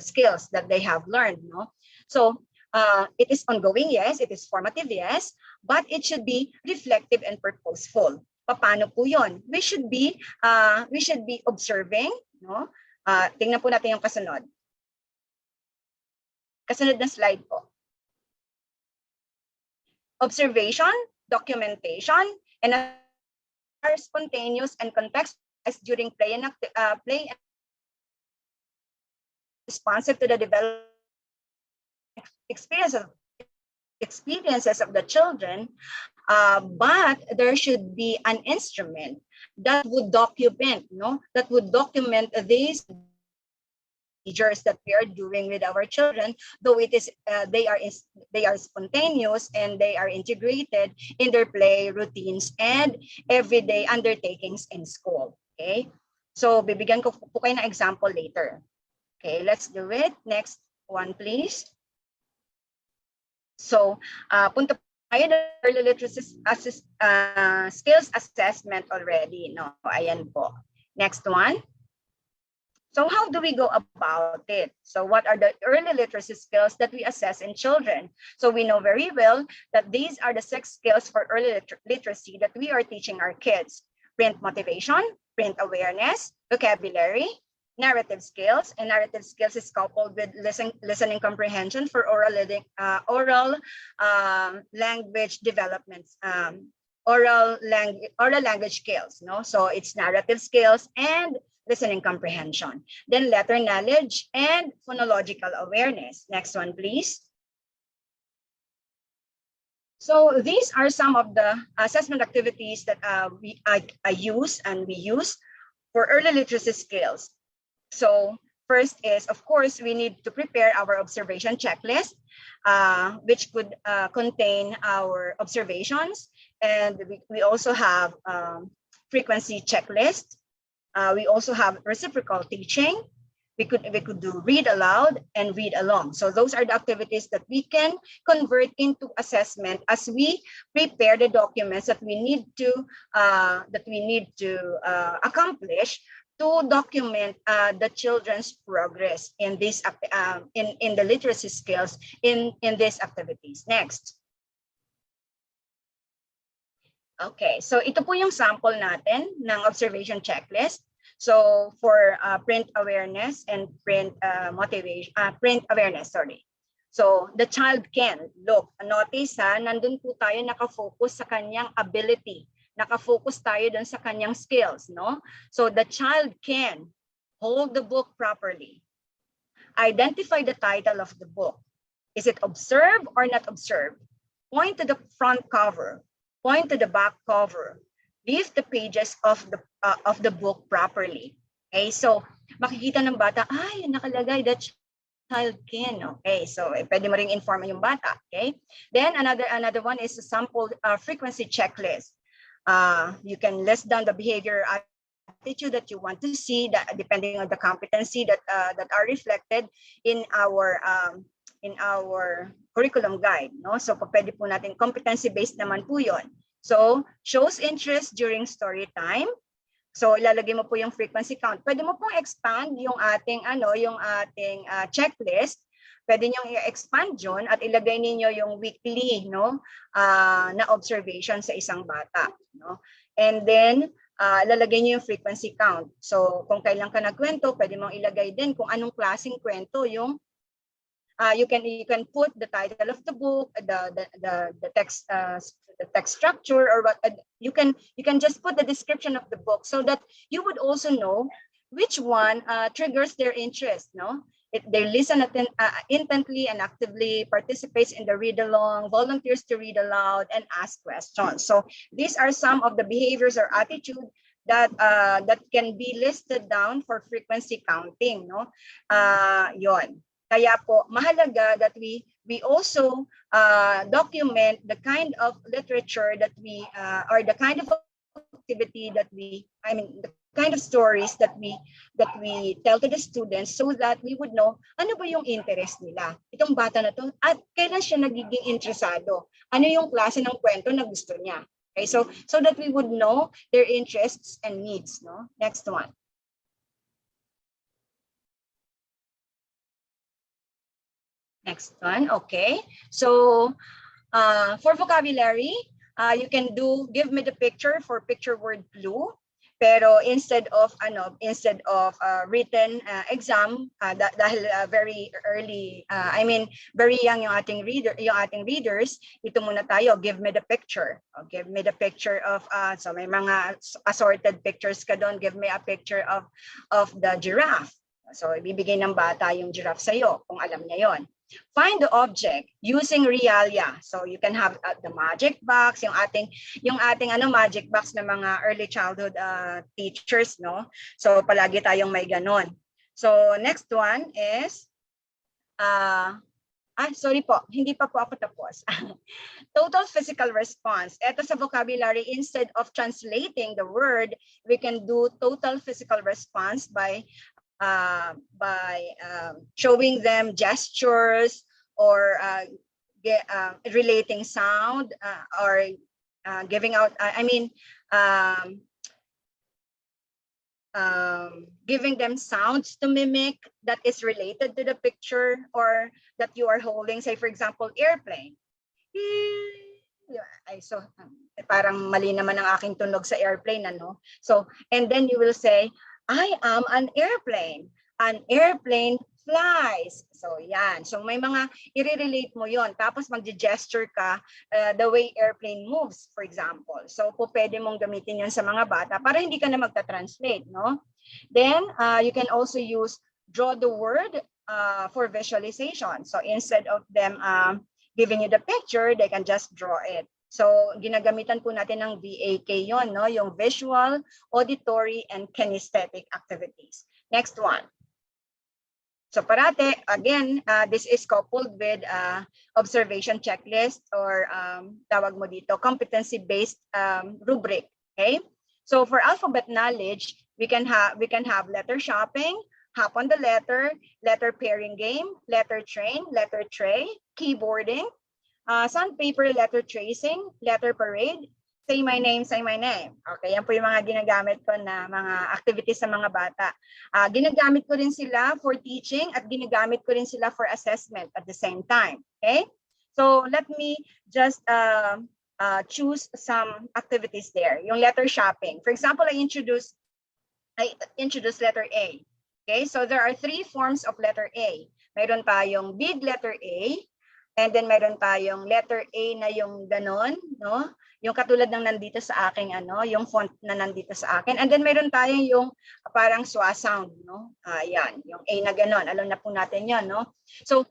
skills that they have learned, no? So, it is ongoing, yes, it is formative, yes, but it should be reflective and purposeful. Paano po yun? We should be observing, no? Tingnan po natin yung kasunod. Kasunod na slide po. Observation, documentation, and are spontaneous and contextualized during play and responsive to the development experiences of the children, but there should be an instrument that would document, no? That would document these that we are doing with our children, though it is they are spontaneous and they are integrated in their play routines and everyday undertakings in school. Okay, so bibigyan ko po kayo ng example later. Okay, let's do it. Next one, please. So punta tayo ng early literacy skills assessment already, no? Ayan po. Next one. So how do we go about it? So what are the early literacy skills that we assess in children? So we know very well that these are the 6 skills for early literacy that we are teaching our kids. Print motivation, print awareness, vocabulary, narrative skills, and narrative skills is coupled with listening comprehension for oral language developments, oral language skills, no? So it's narrative skills and listening comprehension. Then letter knowledge and phonological awareness. Next one, please. So these are some of the assessment activities that we use for early literacy skills. So first is, of course, we need to prepare our observation checklist, which could contain our observations. And we also have frequency checklist. We also have reciprocal teaching. We could do read aloud and read along. So those are the activities that we can convert into assessment as we prepare the documents that we need to accomplish to document the children's progress in this in the literacy skills in these activities. Next. Okay, so ito po yung sample natin ng observation checklist. So for print awareness and print awareness, sorry. So the child can, look, notice ha, nandun po tayo nakafocus sa kanyang ability. Nakafocus tayo dun sa kanyang skills, no? So the child can hold the book properly. Identify the title of the book. Is it observed or not observed? Point to the front cover. Point to the back cover. Leave the pages of the book properly. Okay, so makikita ng bata, ay, nakalagay that Talkin. Okay, so pwede mo ring inform yung bata. Okay, then another one is a sample frequency checklist. You can list down the behavior attitude that you want to see, that depending on the competency that are reflected in our curriculum guide. No, so pwede po natin competency based naman po yon. So shows interest during story time. So ilalagay mo po yung frequency count. Pwede mo pong expand yung ating checklist. Pwede niyo i-expand yun at ilagay ninyo yung weekly na observation sa isang bata, no? And then lalagay niyo yung frequency count. So kung kailan ka nagkwento, pwede mong ilagay din kung anong klaseng kwento yung you can put the title of the book, the text structure, or what you can just put the description of the book so that you would also know which one triggers their interest. No, they listen intently and actively participates in the read along, volunteers to read aloud, and ask questions. So these are some of the behaviors or attitude that can be listed down for frequency counting. No, yon. Kaya po, mahalaga that we also document the kind of literature that we, or the kind of activity that the kind of stories that we tell to the students so that we would know ano ba yung interest nila. Itong bata na to, at kailan siya nagiging interesado? Ano yung klase ng kwento na gusto niya? Okay, so that we would know their interests and needs. No? Next one. Next one, okay. So for vocabulary, you can give me the picture for picture word clue. Pero instead of written exam, dahil very early, very young yung ating readers, ito muna tayo, give me the picture. Give me the picture of so may mga assorted pictures ka doon. Give me a picture of the giraffe. So ibibigay ng bata yung giraffe sa iyo kung alam niya 'yon. Find the object using realia. So you can have the magic box, yung ating magic box ng mga early childhood teachers, no? So palagi tayong may ganon. So next one is sorry po, hindi pa po ako tapos. Total physical response. Ito sa vocabulary, instead of translating the word, we can do total physical response by showing them gestures or relating sound or giving out, giving them sounds to mimic that is related to the picture or that you are holding. Say for example, airplane. So parang mali naman ang aking tunog sa airplane, ano? So, and then you will say, I am an airplane. An airplane flies. So yan. So may mga i-relate mo yon. Tapos mag-gesture ka the way airplane moves, for example. So po pwede mong gamitin yon sa mga bata para hindi ka na magta-translate, no? Then you can also use draw the word for visualization. So instead of them giving you the picture, they can just draw it. So ginagamitan po natin ng VAK yon, no? Yung visual, auditory, and kinesthetic activities. Next one. So parate, again, this is coupled with observation checklist or tawag mo dito, competency-based rubric. Okay? So for alphabet knowledge, we can have letter shopping, hop on the letter pairing game, letter train, letter tray, keyboarding, sandpaper letter tracing, letter parade, say my name, say my name. Okay, yan po yung mga ginagamit ko na mga activities sa mga bata. Ginagamit ko rin sila for teaching at ginagamit ko rin sila for assessment at the same time. Okay? So let me just choose some activities there. Yung letter shopping. For example, I introduce letter A. Okay, so there are 3 forms of letter A. Mayroon tayong big letter A, and then mayroon tayong letter A na yung ganon, no? Yung katulad ng nandito sa aking yung font na nandito sa akin. And then mayroon tayong yung parang swa sound, no? Yan, yung A na ganon. Alam na po natin 'yon, no? So,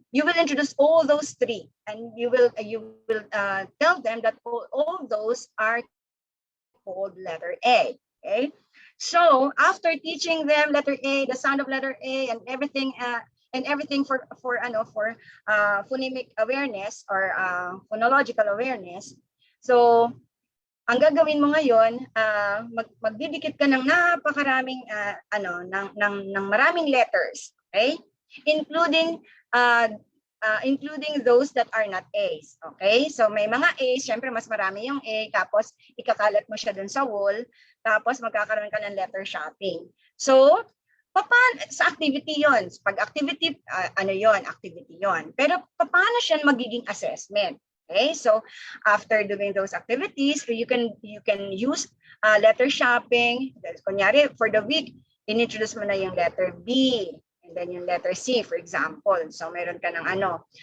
you will introduce all those 3 and you will tell them that all those are called letter A, okay? So, after teaching them letter A, the sound of letter A and everything and everything for phonemic awareness or phonological awareness. So ang gagawin mo ngayon, magdidikit ka ng napakaraming ng maraming letters, okay? Including including those that are not A's. Okay? So may mga A's, syempre mas marami yung A, tapos ikakalat mo siya dun sa wall, tapos magkakaroon ka ng letter shopping. So, sa activity yon? Pag activity, activity yon. Pero paano siya magiging assessment? Okay? So, after doing those activities, you can use letter shopping. Kunyari, for the week, inintroduce mo na yung letter B. And then yung letter C, for example. So, meron ka ng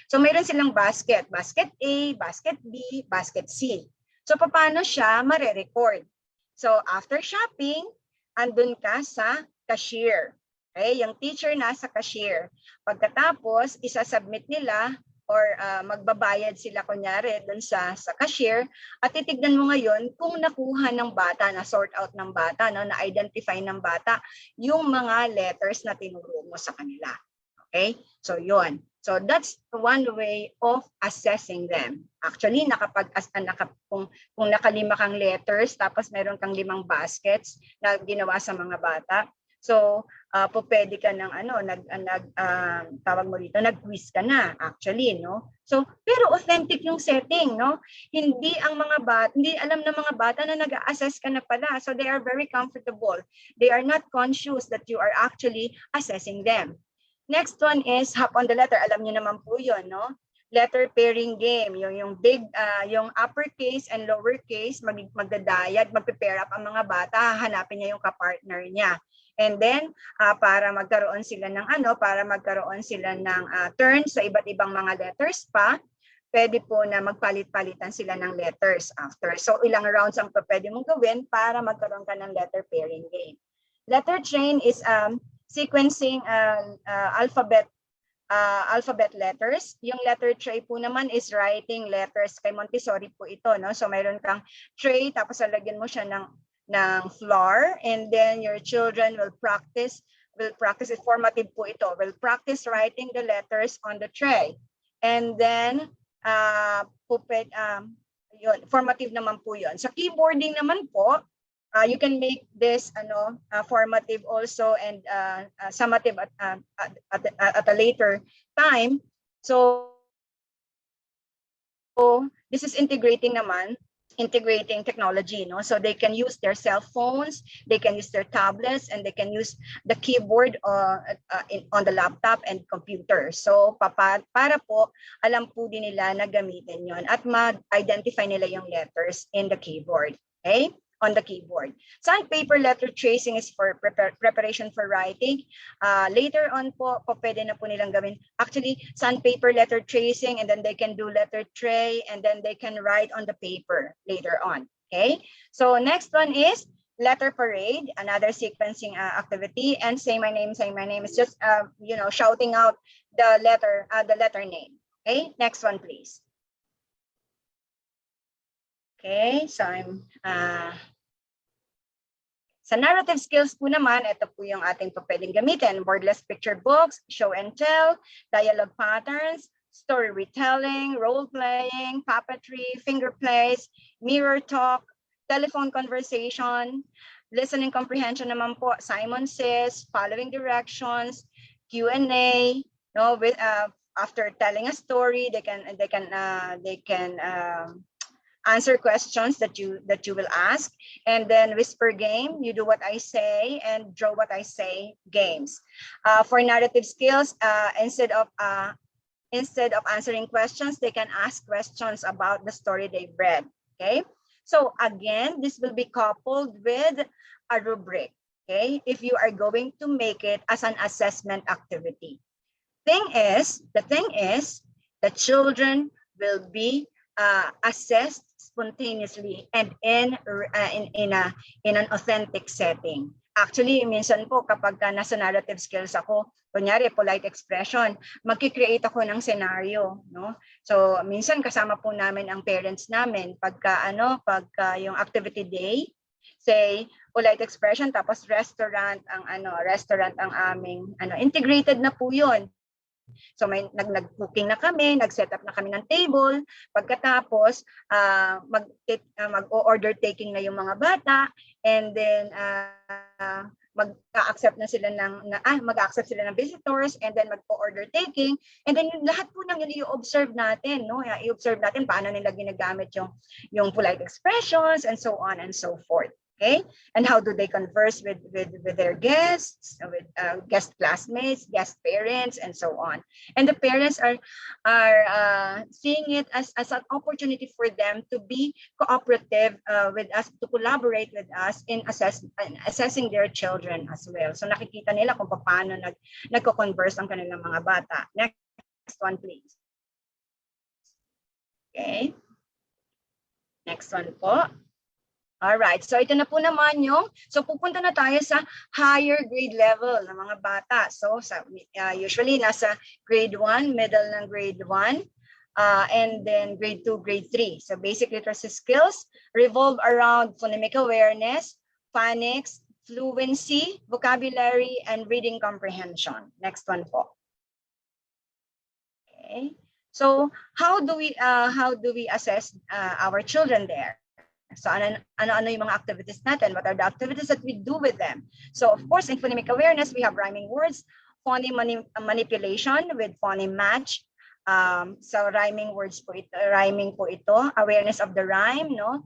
So, meron silang basket. Basket A, basket B, basket C. So, paano siya mare-record? So, after shopping, andun ka sa cashier. Okay? Yung teacher nasa cashier. Pagkatapos, isasubmit nila or magbabayad sila kunyari dun sa cashier at titignan mo ngayon kung nakuha ng bata, na-sort out ng bata, na-identify ng bata yung mga letters na tinuro mo sa kanila. Okay? So, yun. So, that's one way of assessing them. Actually, kung nakalima kang letters, tapos meron kang 5 baskets na ginawa sa mga bata, so, pwede ka ng tawag mo dito, nag-quiz ka na actually, no? So, pero authentic yung setting, no? Hindi alam ng mga bata na nag-assess ka na pala. So, they are very comfortable. They are not conscious that you are actually assessing them. Next one is hop on the letter. Alam niyo naman po yun, no? Letter pairing game, yung yung uppercase and lowercase, magdadayad, magpe-pair up ang mga bata, hanapin niya yung kapartner niya. And then, para magkaroon sila ng turn sa iba't ibang mga letters pa, pwede po na magpalit-palitan sila ng letters after. So, ilang rounds ang pwede mong gawin para magkaroon ka ng letter pairing game. Letter train is sequencing alphabet letters. Yung letter tray po naman is writing letters. Kay Montessori po ito, no? So, mayroon kang tray, tapos lalagyan mo siya ng flour, and then your children will practice it. Formative po ito. Will practice writing the letters on the tray. And then, formative naman po yun. Sa keyboarding naman po, you can make this formative also and summative at a later time. So, this is integrating technology, no? So they can use their cell phones, they can use their tablets, and they can use the keyboard on the laptop and computer. So para po alam po din nila na gamitin yon at ma-identify nila yung letters in the keyboard. Okay? On the keyboard. Sandpaper letter tracing is for preparation for writing. Later on po, pwede na po nilang gawin. Actually, sandpaper letter tracing, and then they can do letter tray, and then they can write on the paper later on. Okay? So next one is letter parade, another sequencing activity, and say my name is just shouting out the letter name. Okay? Next one, please. Okay, so sa narrative skills po naman, ito po yung ating pwedeng gamitin. Wordless picture books, show and tell, dialogue patterns, story retelling, role-playing, puppetry, finger plays, mirror talk, telephone conversation, listening comprehension naman po, Simon Says, following directions, Q&A, with after telling a story, they can answer questions that you will ask, and then whisper game, you do what I say, and draw what I say games. For narrative skills, instead of answering questions, they can ask questions about the story they've read. Okay, so again, this will be coupled with a rubric. Okay, if you are going to make it as an assessment activity. The thing is, the children will be assessed spontaneously and in an authentic setting. Actually, minsan po kapag nasa narrative skills ako, kunyari polite expression, magki-create ako ng scenario, no? So minsan kasama po namin ang parents namin pagka yung activity day, say polite expression, tapos restaurant ang aming integrated na po 'yon. So nag-cooking na kami, nag-set up na kami ng table. Pagkatapos, mag-order taking na yung mga bata, and then mag-accept na sila mag-accept sila ng visitors, and then mag-order taking, and then lahat po ng yun i-observe natin, no? I-observe natin paano nila ginagamit yung polite expressions and so on and so forth. Okay, and how do they converse with their guests, with guest classmates, guest parents, and so on. And the parents are seeing it as an opportunity for them to be cooperative with us, to collaborate with us in assessing their children as well. So nakikita nila kung paano nagko-converse ang kanilang mga bata. Next one, please. Okay. Next one po. Alright, so ito na po naman so pupunta na tayo sa higher grade level ng mga bata. So usually nasa grade 1, middle ng grade 1, and then grade 2, grade 3. So basic literacy skills revolve around phonemic awareness, phonics, fluency, vocabulary, and reading comprehension. Next one po. Okay, so how do we assess our children there? So ano yung mga activities natin? What are the activities that we do with them? So of course, in phonemic awareness, we have rhyming words, phoneme manipulation with phoneme match. So rhyming words po ito, rhyming po ito, awareness of the rhyme, no?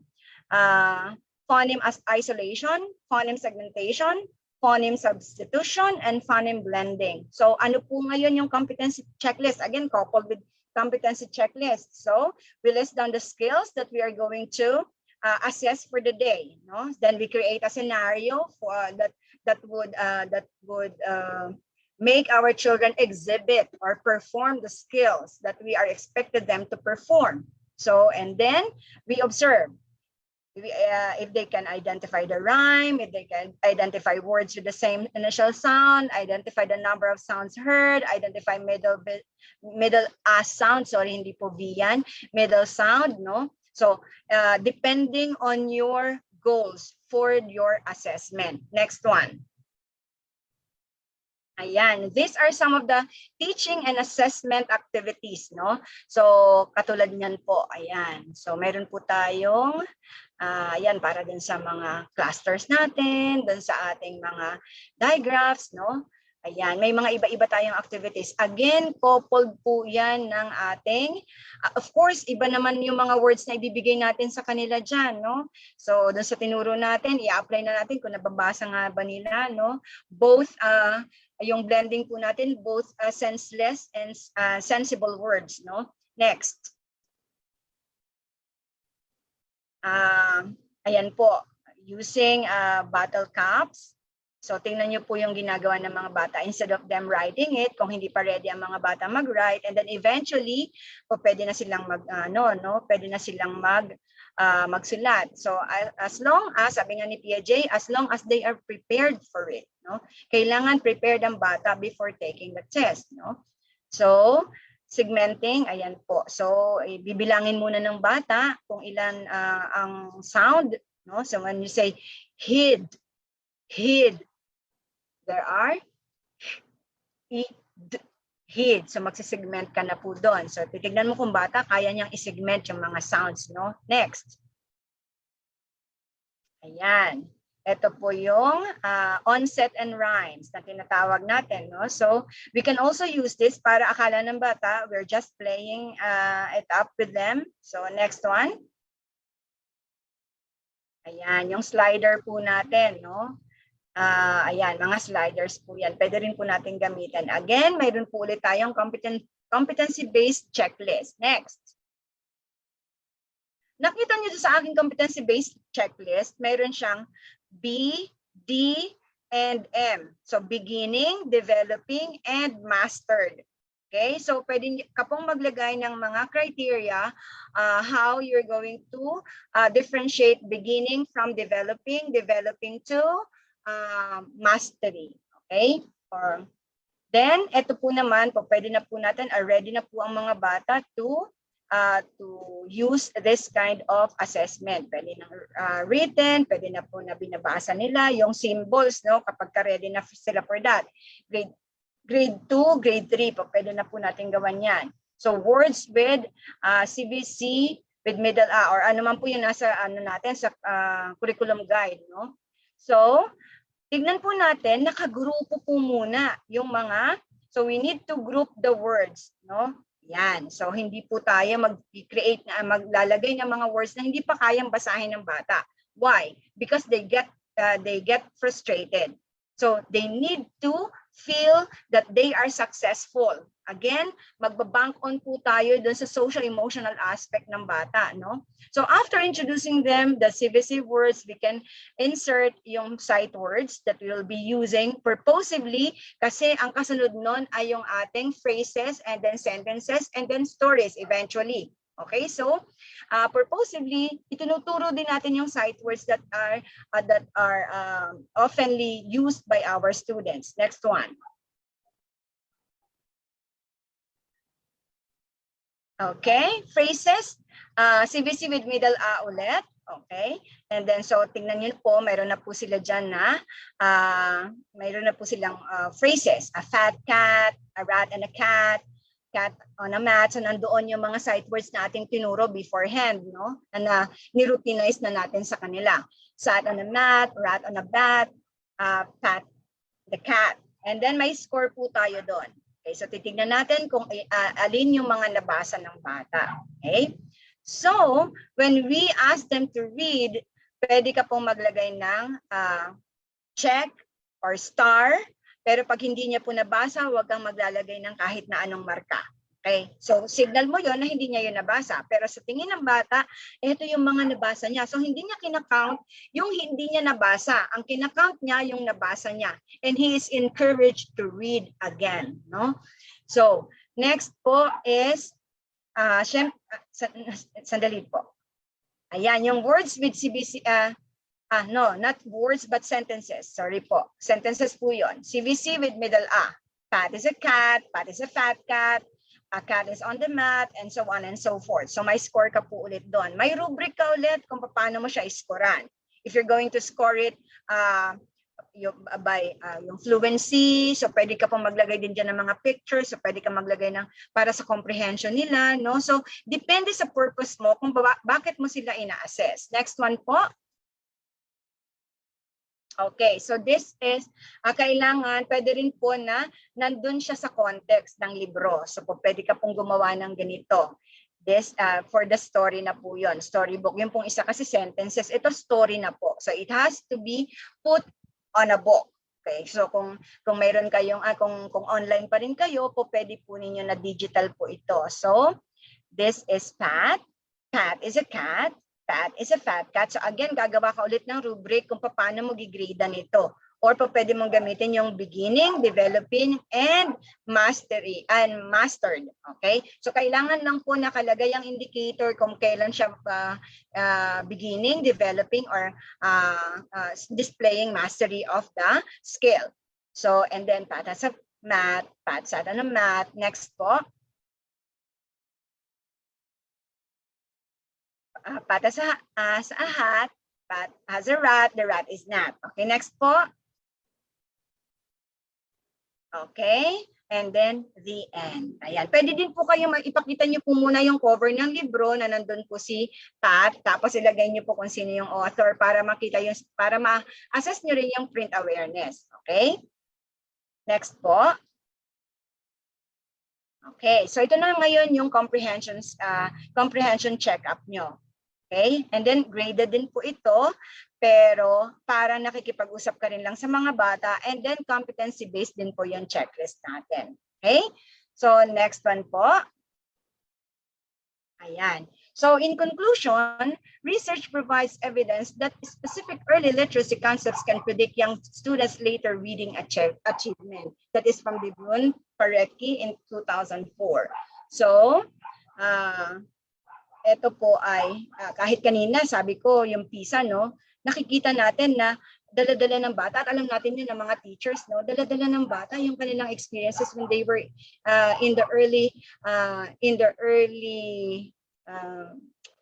Phoneme as isolation, phoneme segmentation, phoneme substitution, and phoneme blending. So ano po ngayon yung competency checklist? Again, coupled with competency checklist. So we list down the skills that we are going to assess for the day, no? Then we create a scenario for that would make our children exhibit or perform the skills that we are expected them to perform. So, and then we observe if they can identify the rhyme, if they can identify words with the same initial sound, identify the number of sounds heard, identify middle sound, sorry, hindi po V yan, middle sound, no? So, depending on your goals for your assessment. Next one. Ayan, these are some of the teaching and assessment activities, no? So, katulad niyan po, ayan. So, meron po tayong, ayan, para din sa mga clusters natin, dun sa ating mga digraphs, no? Ayan, may mga iba-iba tayong activities. Again, coupled po yan ng ating, of course, iba naman yung mga words na ibibigay natin sa kanila dyan, no? So, dun sa tinuro natin, i-apply na natin kung nababasa nga ba nila, no? Both, yung blending po natin, both senseless and sensible words, no? Next. Ayan po, using bottle caps. So, tingnan niyo po yung ginagawa ng mga bata. Instead of them writing it, kung hindi pa ready ang mga bata mag-write, and then eventually, pwede na silang pwede na silang magsulat. So, as long as, sabi nga ni PJ, as long as they are prepared for it, no? Kailangan prepared ang bata before taking the test, no? So, segmenting, ayan po. So, bibilangin muna ng bata kung ilan ang sound, no? So, when you say hid, there are hid. So magsisegment ka na po doon. So titignan mo kung bata, kaya niyang isegment yung mga sounds, no? Next. Ayan. Ito po yung onset and rhymes na tinatawag natin, no? So we can also use this para akala ng bata, we're just playing it up with them. So next one. Ayan, yung slider po natin, no? Ayan, mga sliders po yan. Pwede rin po natin gamitin. Again, mayroon po ulit tayong competency-based checklist. Next. Nakita niyo sa aking competency-based checklist, mayroon siyang B, D, and M. So, beginning, developing, and mastered. Okay? So, pwede ka pong maglagay ng mga criteria how you're going to differentiate beginning from developing to mastery. Okay? Then, ito po naman, pwede na po natin, ready na po ang mga bata to use this kind of assessment. Pwede na written, pwede na po na binabasa nila yung symbols, no? Kapag ready na sila for that. grade 2, grade 3 po, pwede na po natin gawan yan. So words with CBC with middle A or ano man po yung nasa ano natin sa curriculum guide, no? So, tignan po natin, nakagrupo po muna yung mga, so we need to group the words, no? Yan. So, hindi po tayo mag-create na maglalagay ng mga words na hindi pa kayang basahin ng bata. Why? Because they get frustrated. So, they need to feel that they are successful. Again, magbabank on po tayo dun sa social emotional aspect ng bata, no? So after introducing them, the CVC words, we can insert yung sight words that we will be using purposively kasi ang kasunod nun ay yung ating phrases and then sentences and then stories eventually. Okay, so purposively, itinuturo din natin yung sight words that are oftenly used by our students. Next one. Okay, phrases, CVC with middle A ulit. Okay, and then so tingnan niyo po, mayroon na po sila dyan na, mayroon na po silang phrases. A fat cat, a rat and a cat on a mat. So nandoon yung mga sight words na ating tinuro beforehand, no? Na nirutinize na natin sa kanila. Sat on a mat, rat on a bat, pat the cat. And then may score po tayo doon. Okay, so titignan natin kung alin yung mga nabasa ng bata. Okay? So, when we ask them to read, pwede ka pong maglagay ng check or star. Pero pag hindi niya po nabasa, huwag kang maglalagay ng kahit na anong marka. Okay? So, signal mo yon na hindi niya yun nabasa. Pero sa tingin ng bata, ito yung mga nabasa niya. So, hindi niya kinakount yung hindi niya nabasa. Ang kinakount niya yung nabasa niya. And he is encouraged to read again. No? So, next po is, sandali po. Ayan, yung words with CBC, no, not words but sentences. Sorry po. Sentences po yun. CVC with middle A. Pat is a cat, Pat is a fat cat, a cat is on the mat, and so on and so forth. So may score ka po ulit doon. May rubric ka ulit kung paano mo siya iskoran. If you're going to score it by yung fluency, so pwede ka pong maglagay din dyan ng mga pictures, so pwede ka maglagay ng para sa comprehension nila, no? So depende sa purpose mo kung bakit mo sila ina-assess. Next one po. Okay, so this is, kailangan, pwede rin po na nandun siya sa context ng libro. So po, pwede ka pong gumawa ng ganito. This, for the story na po yun, storybook. Yung pong isa kasi sentences, ito story na po. So it has to be put on a book. Okay, so kung mayroon kayong, kung online pa rin kayo, po pwede po ninyo na digital po ito. So, this is Pat. Pat is a cat. Pat is a fat cat. So again, gagawa ka ulit ng rubric kung paano mo gigrade nito. Or pa pwede mong gamitin yung beginning, developing, and mastery, and mastered. Okay? So kailangan lang po nakalagay ang indicator kung kailan siya beginning, developing, or displaying mastery of the skill. So, and then Pat has a mat, Pat sat on a mat. Next po. Pat has a hat, Pat has a rat, the rat is not. Okay, next po. Okay, and then the end. Ayan, pwede din po kayo, ipakita nyo po muna yung cover ng libro na nandun po si Pat, tapos ilagay nyo po kung sino yung author para makita yung, para ma-assess nyo rin yung print awareness. Okay, next po. Okay, so ito na ngayon yung comprehension check-up nyo. Okay, and then graded din po ito, pero para nakikipag-usap ka rin lang sa mga bata, and then competency-based din po yung checklist natin. Okay, so next one po. Ayan. So in conclusion, research provides evidence that specific early literacy concepts can predict young students' later reading achievement. That is from Dibun Parecki in 2004. So, ito po ay, kahit kanina sabi ko yung PISA, no, nakikita natin na dala-dala ng bata, at alam natin yun ng mga teachers, no, dala-dala ng bata yung kanilang experiences when they were in the early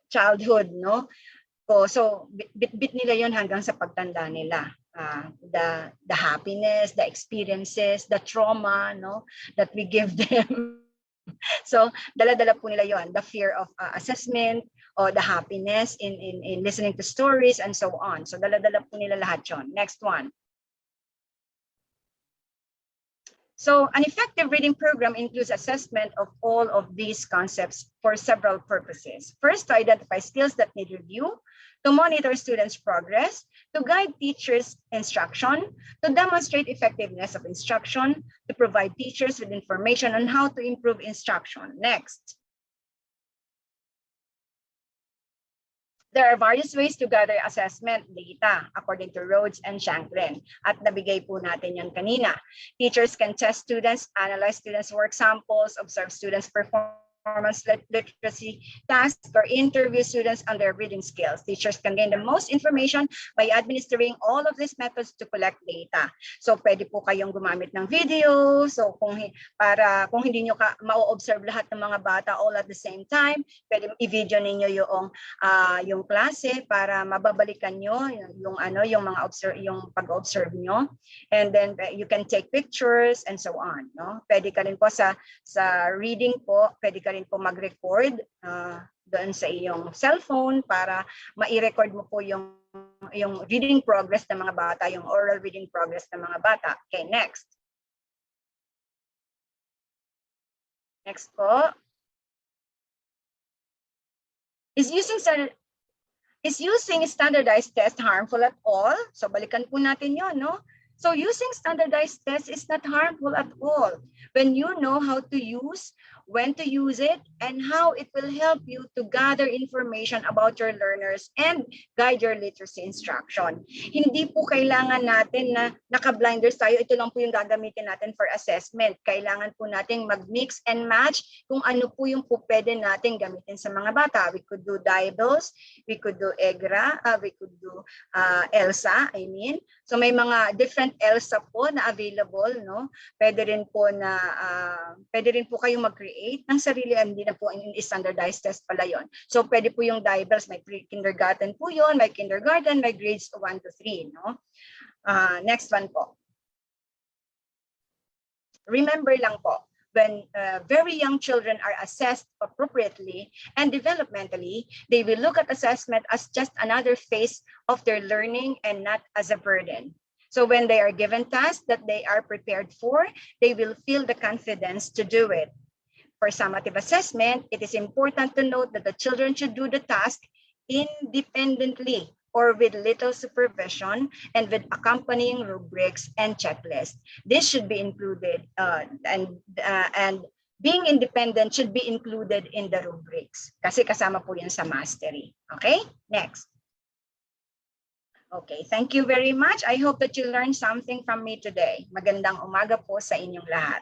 childhood, no. So bit-bit nila yon hanggang sa pagtanda nila. the happiness, the experiences, the trauma, no, that we give them. So dala-dala po nila yon, the fear of assessment or the happiness in listening to stories and so on. So dala-dala po nila lahat yon. Next one. So an effective reading program includes assessment of all of these concepts for several purposes. First, to identify skills that need review, to monitor students' progress, to guide teachers' instruction, to demonstrate effectiveness of instruction, to provide teachers with information on how to improve instruction. Next. There are various ways to gather assessment data according to Rhodes and Shanklin. At nabigay po natin yan kanina. Teachers can test students, analyze students' work samples, observe students' performance literacy tasks, or interview students on their reading skills. Teachers can gain the most information by administering all of these methods to collect data. So pwede po kayong gumamit ng video. So kung hindi nyo ma-observe lahat ng mga bata all at the same time, pwede i-video ninyo yung klase para mababalikan nyo yung pag-observe nyo. And then you can take pictures and so on. No? Pwede ka rin po sa reading po, pwede ka rin po mag-record doon sa iyong cellphone para ma-record mo po yung reading progress ng mga bata, yung oral reading progress ng mga bata. Okay, next. Next po. Is using standardized test harmful at all? So balikan po natin yun, no? So using standardized tests is not harmful at all when you know how to use, when to use it, and how it will help you to gather information about your learners and guide your literacy instruction. Hindi po kailangan natin na naka-blinders tayo, ito lang po yung gagamitin natin for assessment. Kailangan po natin mag-mix and match kung ano po yung pwede natin gamitin sa mga bata. We could do diables, we could do EGRA, we could do ELSA, So may mga different ELSA po na available, no? Pwede rin po kayong mag-create ng sarili, hindi na po in standardized test pala yon. So pwede po yung diables, may pre-kindergarten po yon, may kindergarten, may grades 1 to 3, no? Next one po. Remember lang po, when very young children are assessed appropriately and developmentally, they will look at assessment as just another phase of their learning and not as a burden. So when they are given tasks that they are prepared for, they will feel the confidence to do it. For summative assessment, it is important to note that the children should do the task independently or with little supervision and with accompanying rubrics and checklists. This should be included and being independent should be included in the rubrics kasi kasama po yan sa mastery. Okay, next. Okay, thank you very much. I hope that you learned something from me today. Magandang umaga po sa inyong lahat.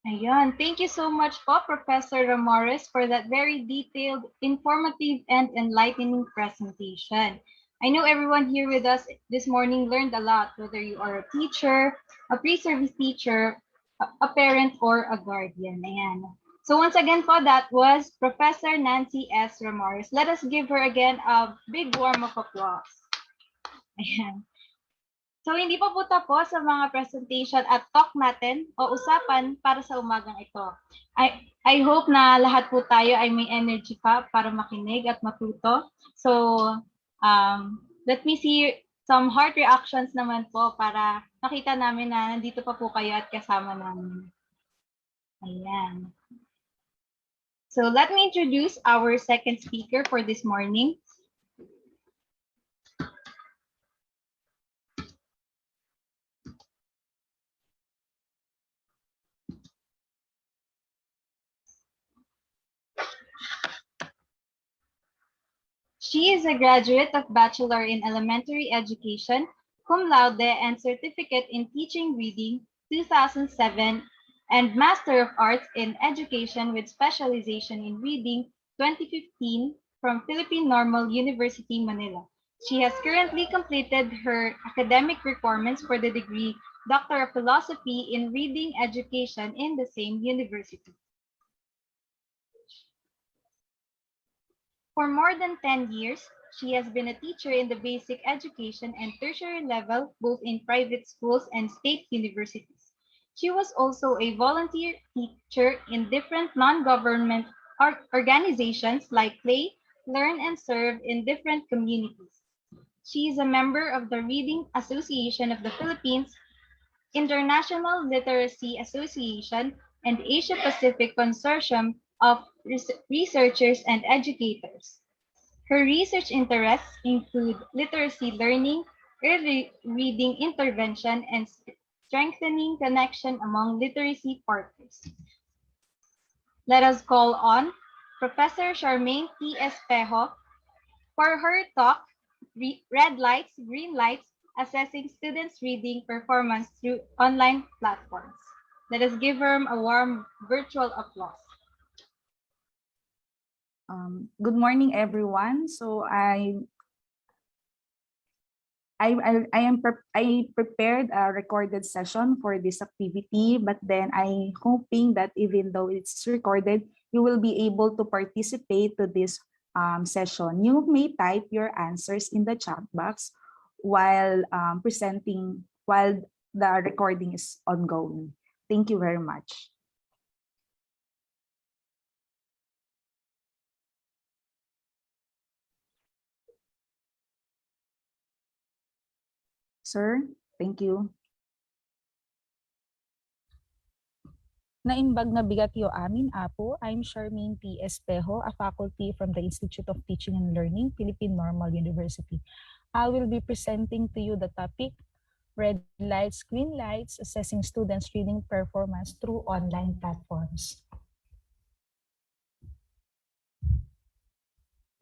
Ayan. Thank you so much po, Professor Ramores, for that very detailed, informative, and enlightening presentation. I know everyone here with us this morning learned a lot, whether you are a teacher, a pre-service teacher, a parent, or a guardian. Ayan. So once again po, that was Professor Nancy S. Ramores. Let us give her again a big warm of applause. Ayan. So hindi pa po tapos sa mga presentation at talk natin o usapan para sa umagang ito. I hope na lahat po tayo ay may energy pa para makinig at matuto. So let me see some heart reactions naman po para nakita namin na nandito pa po kayo at kasama namin. Ayan. So let me introduce our second speaker for this morning. She is a graduate of Bachelor in Elementary Education, cum laude, and Certificate in Teaching Reading 2007, and Master of Arts in Education with Specialization in Reading 2015 from Philippine Normal University, Manila. She has currently completed her academic requirements for the degree Doctor of Philosophy in Reading Education in the same university. For more than 10 years, she has been a teacher in the basic education and tertiary level, both in private schools and state universities. She was also a volunteer teacher in different non-government organizations like Play, Learn, and Serve in different communities. She is a member of the Reading Association of the Philippines, International Literacy Association, and Asia Pacific Consortium of Researchers and Educators. Her research interests include literacy learning, early reading intervention, and strengthening connection among literacy partners. Let us call on Professor Charmane Espejo for her talk, Red Lights, Green Lights, Assessing Students' Reading Performance Through Online Platforms. Let us give her a warm virtual applause. Good morning, everyone. So I prepared a recorded session for this activity, but then I'm hoping that even though it's recorded, you will be able to participate to this session. You may type your answers in the chat box while while the recording is ongoing. Thank you very much. Sir, thank you. Naimbag na bigat yo amin, Apo. I'm Charmane Espejo, a faculty from the Institute of Teaching and Learning, Philippine Normal University. I will be presenting to you the topic, Red Lights, Green Lights, Assessing Students' Reading Performance Through Online Platforms.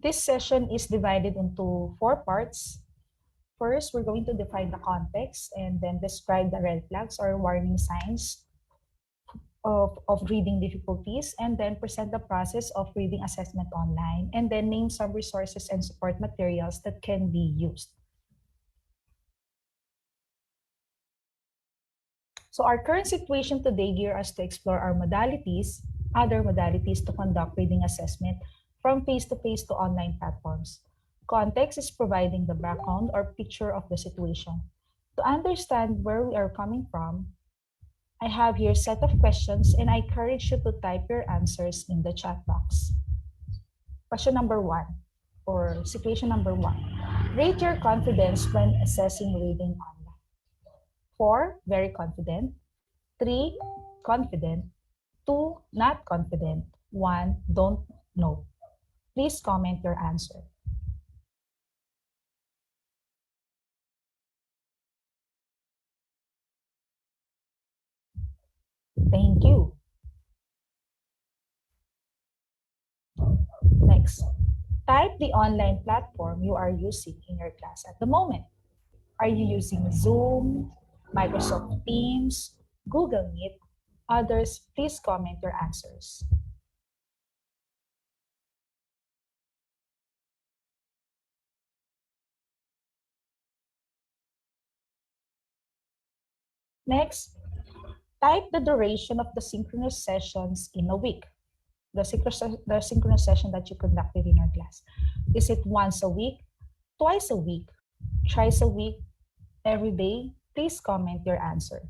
This session is divided into 4 parts. First, we're going to define the context and then describe the red flags or warning signs of reading difficulties, and then present the process of reading assessment online, and then name some resources and support materials that can be used. So our current situation today gears us to explore our other modalities to conduct reading assessment from face-to-face to online platforms. Context is providing the background or picture of the situation. To understand where we are coming from, I have here a set of questions and I encourage you to type your answers in the chat box. Question number 1, or situation number 1. Rate your confidence when assessing reading online. 4, very confident. 3, confident. 2, not confident. 1, don't know. Please comment your answer. Thank you. Next, type the online platform you are using in your class at the moment. Are you using Zoom, Microsoft Teams, Google Meet? Others, please comment your answers. Next, type the duration of the synchronous sessions in a week. The synchronous session that you conducted in your class. Is it once a week, twice a week, thrice a week, every day? Please comment your answer.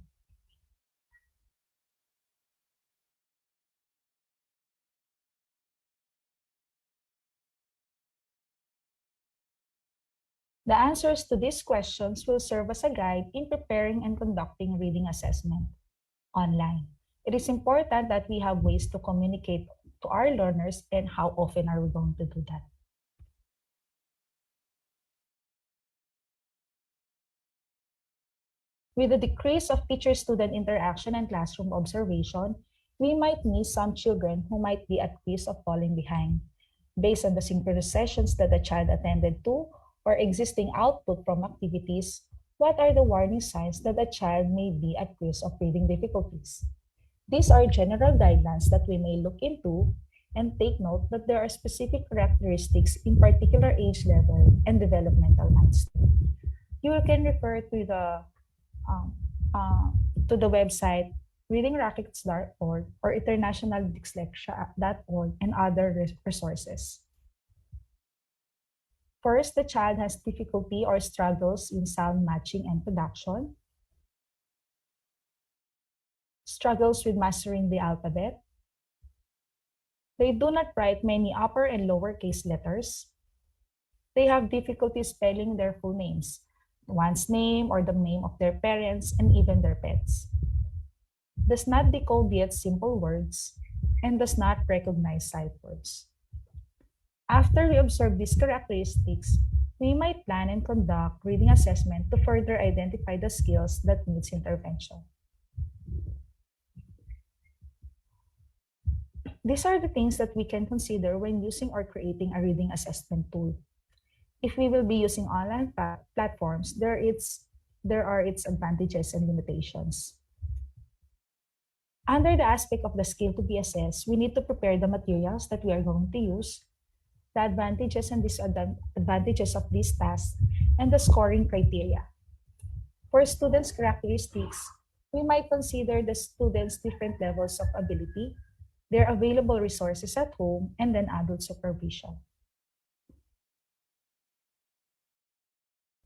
The answers to these questions will serve as a guide in preparing and conducting reading assessment online. It is important that we have ways to communicate to our learners, and how often are we going to do that? With the decrease of teacher-student interaction and classroom observation, we might miss some children who might be at risk of falling behind. Based on the synchronous sessions that the child attended to or existing output from activities, what are the warning signs that a child may be at risk of reading difficulties? These are general guidelines that we may look into, and take note that there are specific characteristics in particular age level and developmental milestone. You can refer to the to the website readingrackets.org or internationaldyslexia.org and other resources. First, the child has difficulty or struggles in sound matching and production, struggles with mastering the alphabet. They do not write many upper and lowercase letters. They have difficulty spelling their full names, one's name or the name of their parents, and even their pets. Does not decode yet simple words, and does not recognize sight words. After we observe these characteristics, we might plan and conduct reading assessment to further identify the skills that needs intervention. These are the things that we can consider when using or creating a reading assessment tool. If we will be using online platforms, there are its advantages and limitations. Under the aspect of the skill to be assessed, we need to prepare the materials that we are going to use, the advantages and disadvantages of these tasks, and the scoring criteria. For students' characteristics, we might consider the students' different levels of ability, their available resources at home, and then adult supervision.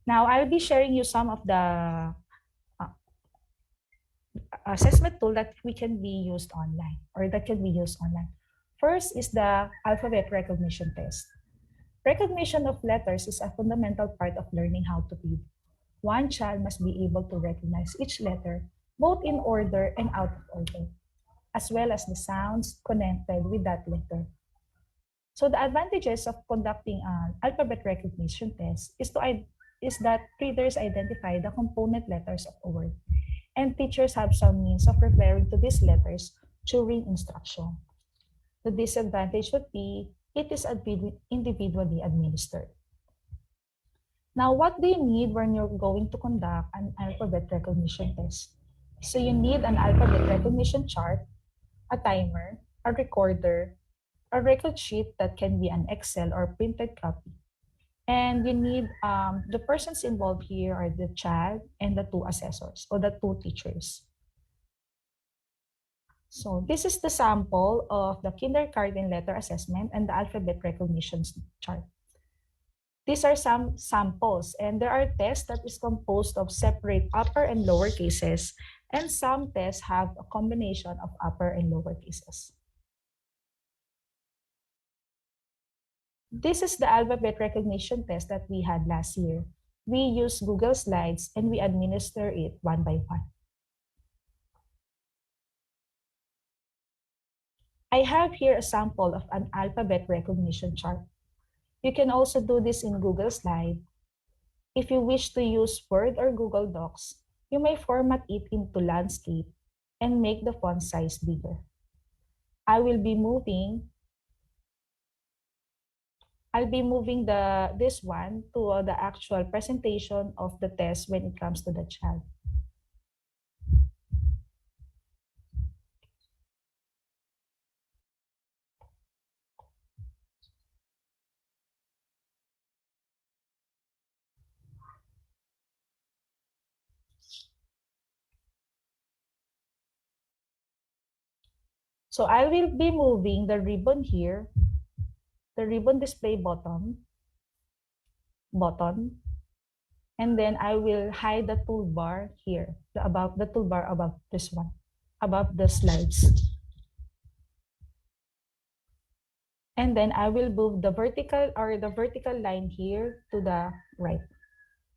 Now, I'll be sharing you some of the assessment tool that can be used online. First is the alphabet recognition test. Recognition of letters is a fundamental part of learning how to read. One child must be able to recognize each letter, both in order and out of order, as well as the sounds connected with that letter. So the advantages of conducting an alphabet recognition test is that readers identify the component letters of a word, and teachers have some means of referring to these letters during instruction. The disadvantage would be it is individually administered. Now, what do you need when you're going to conduct an alphabet recognition test? So you need an alphabet recognition chart, a timer, a recorder, a record sheet that can be an Excel or printed copy. And you need the persons involved here are the child and the two assessors or the two teachers. So this is the sample of the kindergarten letter assessment and the alphabet recognition chart. These are some samples, and there are tests that is composed of separate upper and lower cases, and some tests have a combination of upper and lower cases. This is the alphabet recognition test that we had last year. We use Google Slides and we administer it one by one. I have here a sample of an alphabet recognition chart. You can also do this in Google Slide. If you wish to use Word or Google Docs, you may format it into landscape and make the font size bigger. I'll be moving this one to the actual presentation of the test when it comes to the child. So I will be moving the ribbon here, the ribbon display button, and then I will hide the toolbar here, the toolbar above this one, above the slides. And then I will move the vertical line here to the right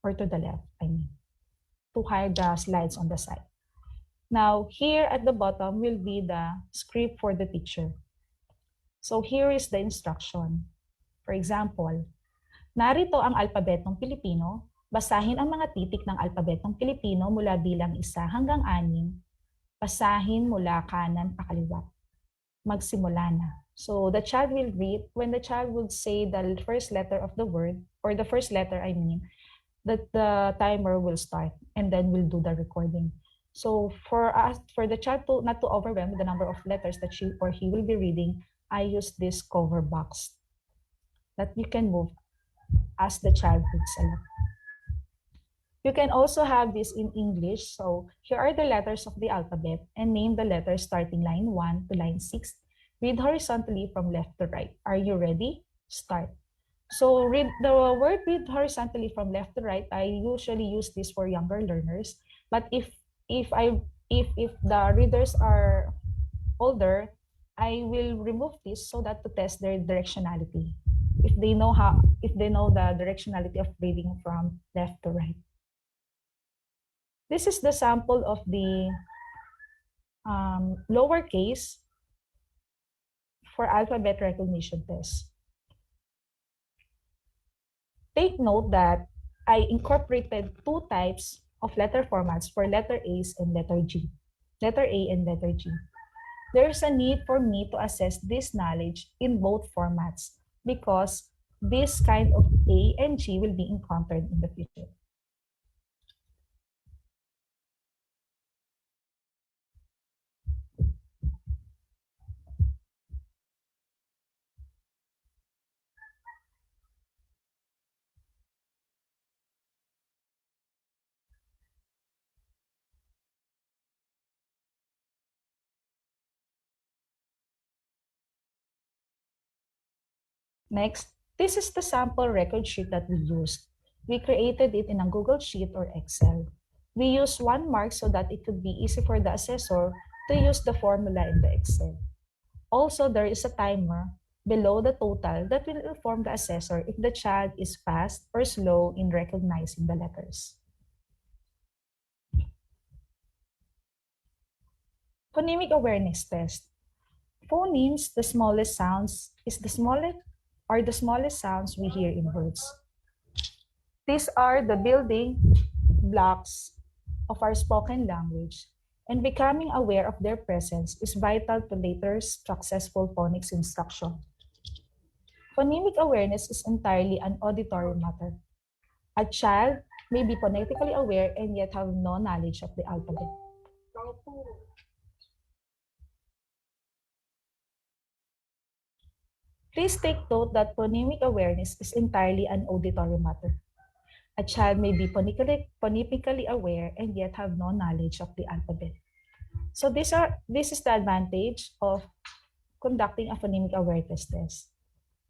or to the left, to hide the slides on the side. Now, here at the bottom will be the script for the teacher. So here is the instruction. For example, narito ang alpabetong Pilipino. Basahin ang mga titik ng alpabetong Pilipino mula bilang 1 hanggang 6. Basahin mula kanan pa kaliwa. Magsimula na. So the child will read. When the child would say the first letter of the word, or the first letter, that the timer will start, and then we'll do the recording. So for the child not to overwhelm the number of letters that she or he will be reading, I use this cover box that you can move as the child reads along. You can also have this in English. So here are the letters of the alphabet and name the letters starting line 1 to line 6. Read horizontally from left to right. Are you ready? Start. So read the word read horizontally from left to right. I usually use this for younger learners. But if the readers are older, I will remove this so that to test their directionality. If they know the directionality of reading from left to right. This is the sample of the lowercase for alphabet recognition test. Take note that I incorporated two types of letter formats for letter A's and letter G. Letter A and letter G. There's a need for me to assess this knowledge in both formats because this kind of A and G will be encountered in the future. Next, this is the sample record sheet that we used. We created it in a Google Sheet or Excel. We used 1 mark so that it could be easy for the assessor to use the formula in the Excel. Also, there is a timer below the total that will inform the assessor if the child is fast or slow in recognizing the letters. Phonemic awareness test. Phonemes, the smallest sounds, are the smallest sounds we hear in words. These are the building blocks of our spoken language, and becoming aware of their presence is vital to later successful phonics instruction. Phonemic awareness is entirely an auditory matter. A child may be phonetically aware and yet have no knowledge of the alphabet. Please take note that phonemic awareness is entirely an auditory matter. A child may be phonetically aware and yet have no knowledge of the alphabet. So this is the advantage of conducting a phonemic awareness test.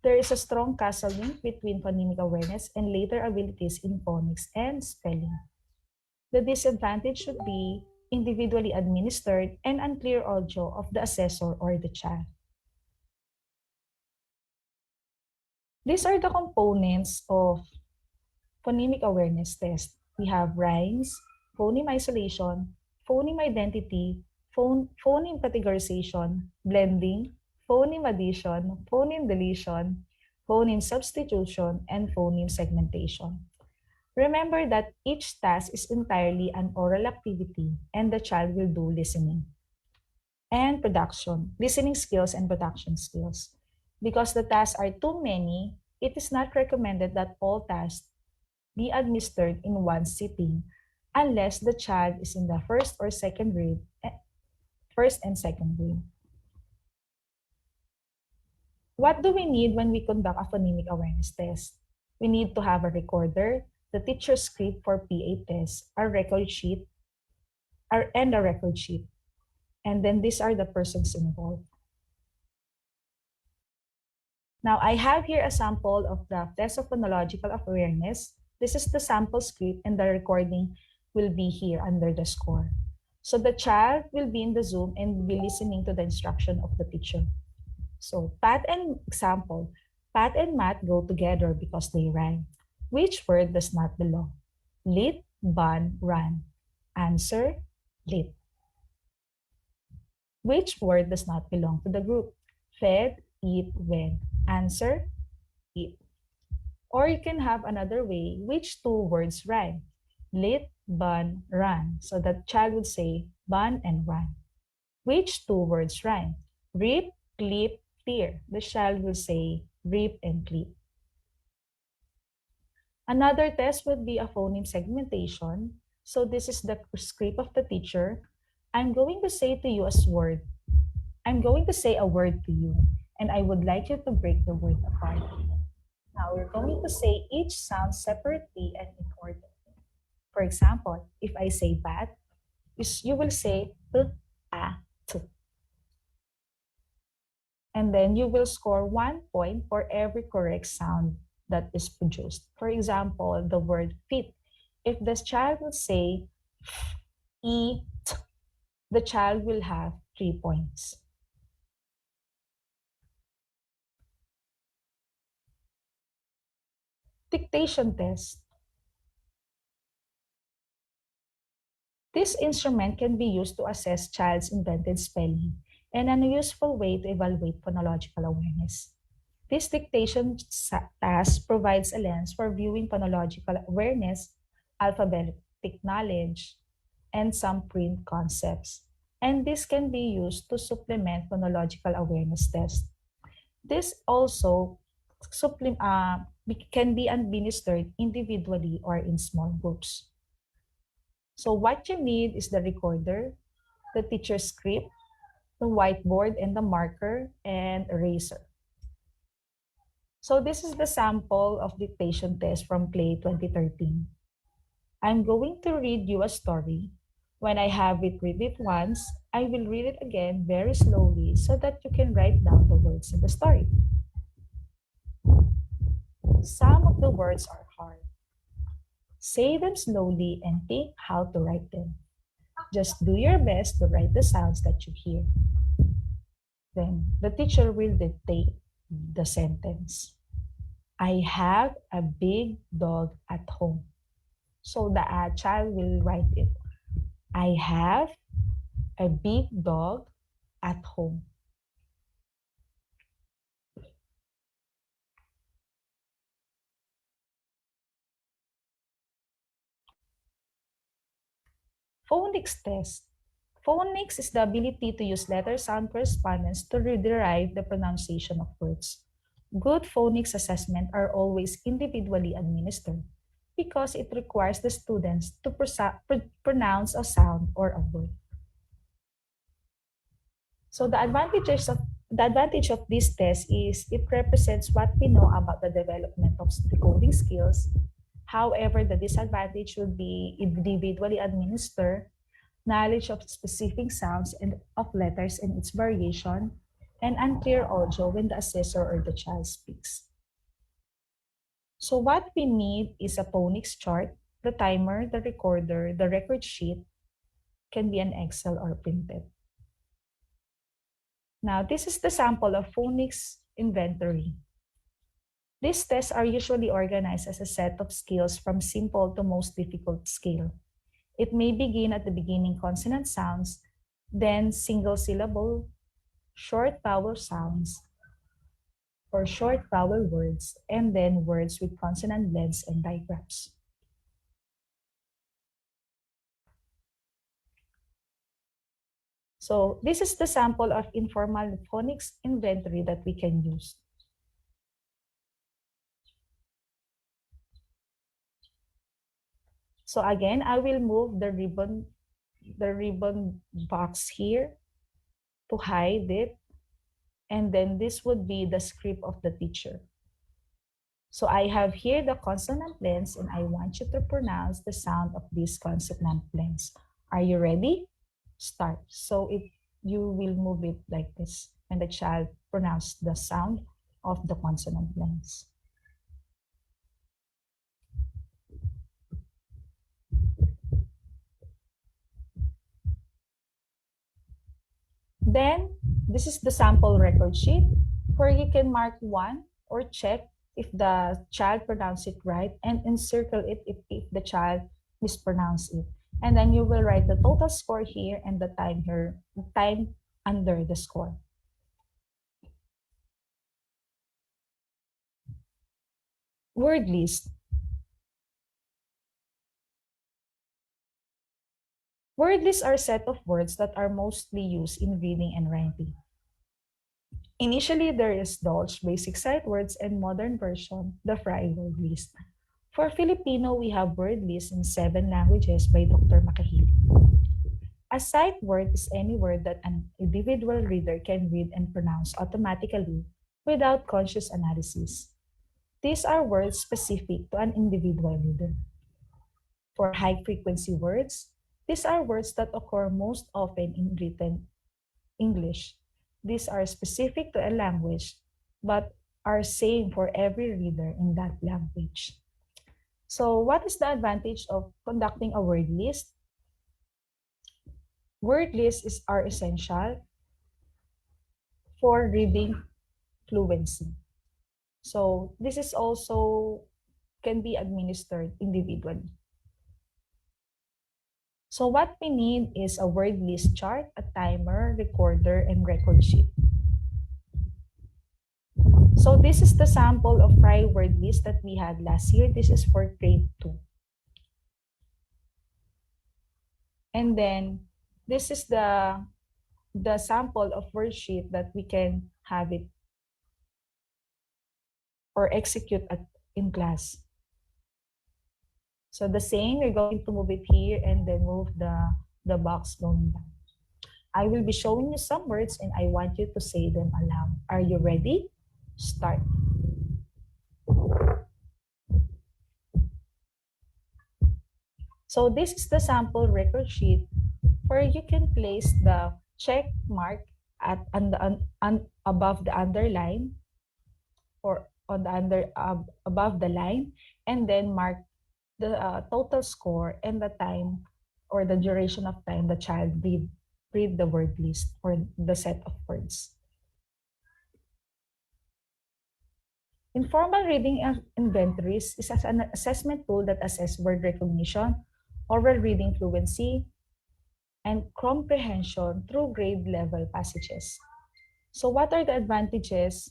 There is a strong causal link between phonemic awareness and later abilities in phonics and spelling. The disadvantage should be individually administered and unclear audio of the assessor or the child. These are the components of phonemic awareness test. We have rhymes, phoneme isolation, phoneme identity, phoneme categorization, blending, phoneme addition, phoneme deletion, phoneme substitution, and phoneme segmentation. Remember that each task is entirely an oral activity and the child will do listening and production, listening skills and production skills. Because the tasks are too many, it is not recommended that all tasks be administered in one sitting unless the child is in the first and second grade. What do we need when we conduct a phonemic awareness test? We need to have a recorder, the teacher's script for PA test, a record sheet, and a record sheet. And then these are the persons involved. Now, I have here a sample of the test of phonological awareness. This is the sample script and the recording will be here under the score. So the child will be in the Zoom and be listening to the instruction of the teacher. So Pat and example, Pat and Matt go together because they rhyme. Which word does not belong? Lit, bun, run. Answer, lit. Which word does not belong to the group? Fed, eat, wed. Answer, eat. Or you can have another way, which two words rhyme? Lit, bun, run. So the child would say bun and run. Which two words rhyme? Rip, clip, tear. The child will say rip and clip. Another test would be a phoneme segmentation. So this is the script of the teacher. I'm going to say to you as word. I'm going to say a word to you, and I would like you to break the word apart. Now we're going to say each sound separately and in order. For example, if I say bat, you will say t, a, t. And then you will score 1 point for every correct sound that is produced. For example, the word fit. If the child will say eat, the child will have 3 points. Dictation test. This instrument can be used to assess child's invented spelling and a useful way to evaluate phonological awareness. This dictation task provides a lens for viewing phonological awareness, alphabetic knowledge, and some print concepts. And this can be used to supplement phonological awareness tests. This also can be administered individually or in small groups. So what you need is the recorder, the teacher's script, the whiteboard and the marker, and eraser. So this is the sample of dictation test from Clay 2013. I'm going to read you a story. When I have it read it once, I will read it again very slowly so that you can write down the words in the story. Some of the words are hard. Say them slowly and think how to write them. Just do your best to write the sounds that you hear. Then the teacher will dictate the sentence. I have a big dog at home. So the child will write it. I have a big dog at home. Phonics test. Phonics is the ability to use letter-sound correspondence to derive the pronunciation of words. Good phonics assessment are always individually administered because it requires the students to pronounce a sound or a word. So the advantage of this test is it represents what we know about the development of decoding skills. However, the disadvantage would be individually administered, knowledge of specific sounds and of letters and its variation, and unclear audio when the assessor or the child speaks. So what we need is a phonics chart, the timer, the recorder, the record sheet, can be an Excel or printed. Now, this is the sample of phonics inventory. These tests are usually organized as a set of skills from simple to most difficult scale. It may begin at the beginning consonant sounds, then single syllable, short vowel sounds, or short vowel words, and then words with consonant blends and digraphs. So this is the sample of informal phonics inventory that we can use. So again, I will move the ribbon box here to hide it. And then this would be the script of the teacher. So I have here the consonant blends and I want you to pronounce the sound of these consonant blends. Are you ready? Start. So you will move it like this and the child pronounce the sound of the consonant blends. Then, this is the sample record sheet where you can mark 1 or check if the child pronounced it right and encircle it if the child mispronounced it. And then you will write the total score here and the time here, time under the score. Word list. Word lists are a set of words that are mostly used in reading and writing. Initially, there is Dutch basic sight words and modern version, the Fry word list. For Filipino, we have word lists in 7 languages by Dr. Makahili. A sight word is any word that an individual reader can read and pronounce automatically without conscious analysis. These are words specific to an individual reader. For high-frequency words, these are words that occur most often in written English. These are specific to a language, but are same for every reader in that language. So what is the advantage of conducting a word list? Word lists are essential for reading fluency. So this is also can be administered individually. So what we need is a word list chart, a timer, recorder, and record sheet. So this is the sample of prior word list that we had last year. This is for grade 2. And then this is the sample of worksheet that we can have it or execute in class. So the same, we're going to move it here and then move the box going down. I will be showing you some words and I want you to say them aloud. Are you ready? Start. So this is the sample record sheet where you can place the check mark at above the underline or on the above the line, and then mark the total score and the time or the duration of time the child read the word list or the set of words. Informal reading inventories is an assessment tool that assesses word recognition, oral reading fluency, and comprehension through grade level passages. So what are the advantages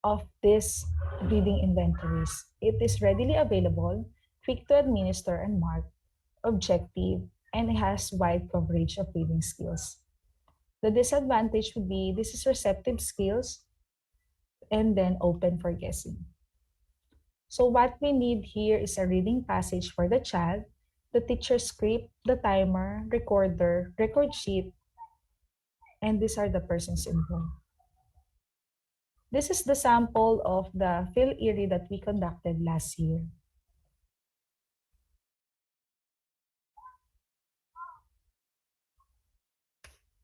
of these reading inventories? It is readily available, quick to administer and mark, objective, and it has wide coverage of reading skills. The disadvantage would be this is receptive skills and then open for guessing. So what we need here is a reading passage for the child, the teacher's script, the timer, recorder, record sheet, and these are the persons involved. This is the sample of the Phil-ERI that we conducted last year.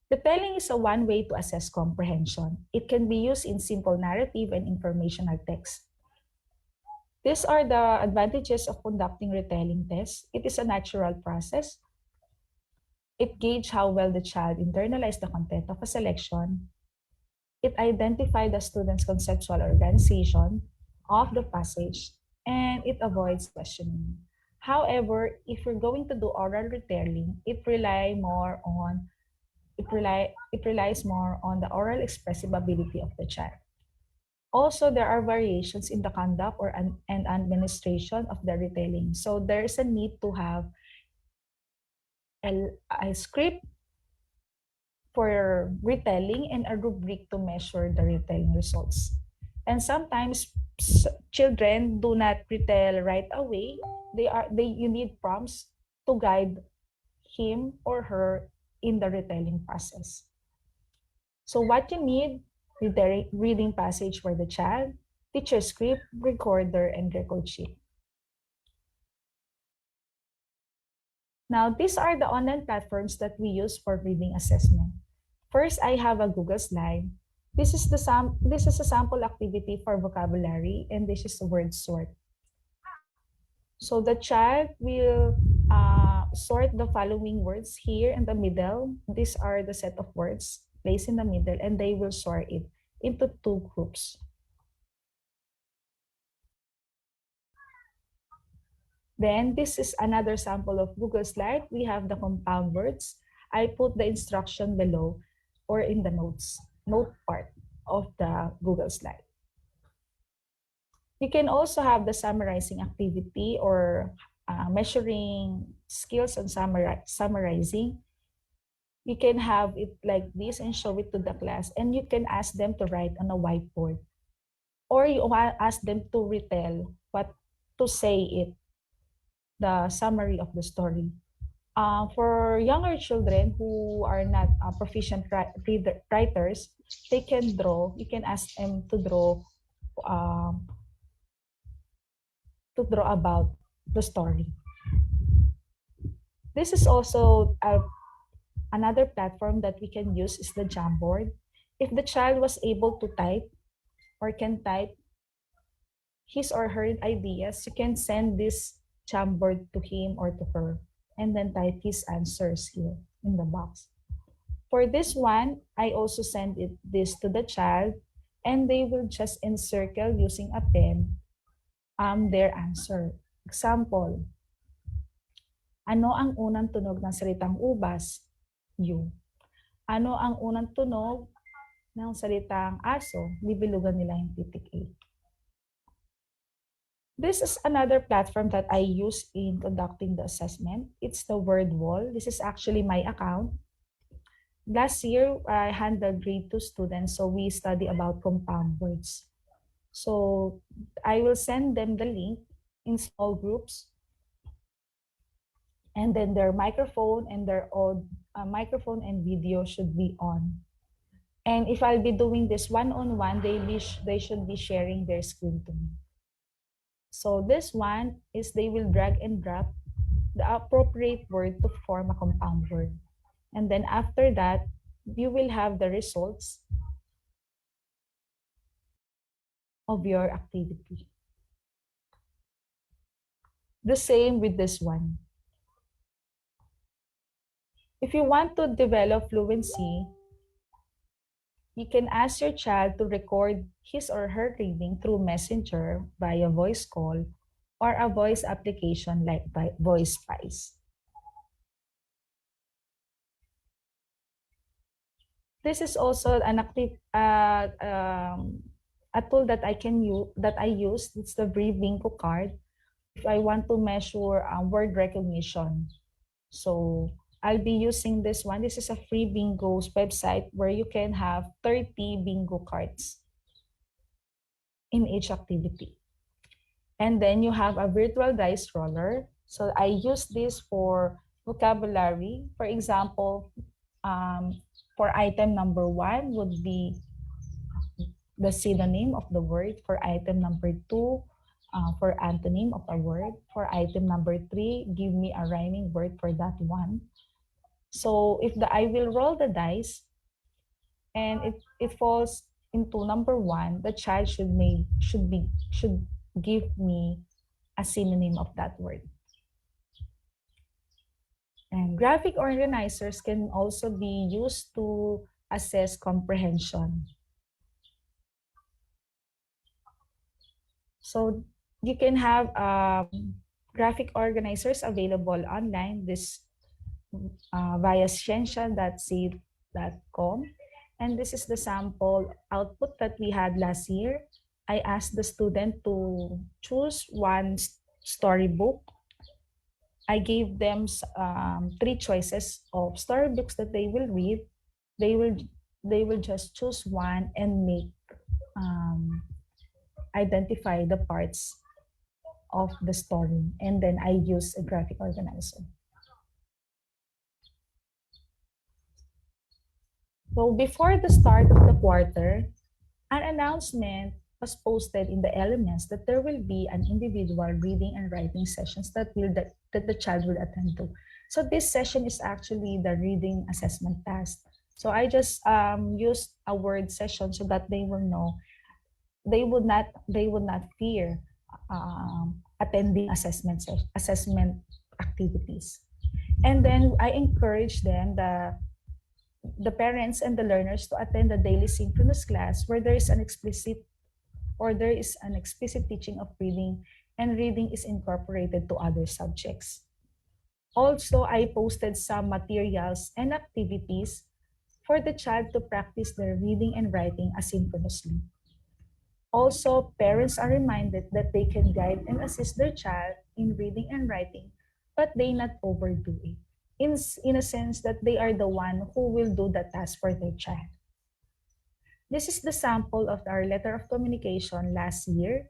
Retelling is a one way to assess comprehension. It can be used in simple narrative and informational text. These are the advantages of conducting retelling tests. It is a natural process. It gauges how well the child internalized the content of a selection. It identifies the student's conceptual organization of the passage, and it avoids questioning. However, if we're going to do oral retelling, it relies more on the oral expressive ability of the child. Also, there are variations in the conduct and administration of the retelling. So there is a need to have a script for retelling and a rubric to measure the retelling results. And sometimes children do not retell right away. You need prompts to guide him or her in the retelling process. So what you need, reading passage for the child, teacher script, recorder, and record sheet. Now, these are the online platforms that we use for reading assessment. First, I have a Google slide. This is a sample activity for vocabulary, and this is a word sort. So the child will sort the following words here in the middle. These are the set of words placed in the middle, and they will sort it into 2 groups. Then this is another sample of Google slide. We have the compound words. I put the instruction below or in the note part of the Google slide. You can also have the summarizing activity or measuring skills on summarizing. You can have it like this and show it to the class, and you can ask them to write on a whiteboard. Or you ask them to retell to say it, the summary of the story. For younger children who are not proficient writers, they can draw. You can ask them to draw about the story. This is also another platform that we can use is the Jamboard. If the child was able to type or can type his or her ideas, you can send this Jamboard to him or to her and then type his answers here in the box. For this one, I also send this to the child and they will just encircle using a pen their answer. Example, ano ang unang tunog ng salitang ubas? U. Ano ang unang tunog ng salitang aso? Bibilugan nila yung titik A. This is another platform that I use in conducting the assessment. It's the word wall. This is actually my account. Last year, I handled grade 2 students, so we study about compound words. So I will send them the link in small groups, and then their microphone and their microphone and video should be on. And if I'll be doing this one-on-one, they should be sharing their screen to me. So this one is they will drag and drop the appropriate word to form a compound word. And then after that, you will have the results of your activity. The same with this one. If you want to develop fluency, you can ask your child to record his or her reading through Messenger via voice call or a voice application like Voice Spice. This is also an active a tool that I use. It's the free bingo card. If I want to measure word recognition, so I'll be using this one. This is a free bingo's website where you can have 30 bingo cards in each activity. And then you have a virtual dice roller. So I use this for vocabulary. For example, for item number 1 would be the synonym of the word. For item number 2, for antonym of a word. For item number 3, give me a rhyming word for that one. So if I will roll the dice and it falls into number 1, the child should give me a synonym of that word. And graphic organizers can also be used to assess comprehension. So you can have graphic organizers available online via scientia.safe.com. And this is the sample output that we had last year. I asked the student to choose one storybook. I gave them 3 choices of storybooks that they will read. They will just choose one and identify the parts of the story, and then I use a graphic organizer. So before the start of the quarter, an announcement was posted in the elements that there will be an individual reading and writing sessions that the child will attend to. So this session is actually the reading assessment task. So I just used a word session so that they will know they would not fear attending assessment activities. And then I encourage them the parents and the learners to attend the daily synchronous class where there is an explicit teaching of reading, and reading is incorporated to other subjects. Also, I posted some materials and activities for the child to practice their reading and writing asynchronously. Also, parents are reminded that they can guide and assist their child in reading and writing, but they not overdo it. In a sense that they are the one who will do the task for their child. This is the sample of our letter of communication last year.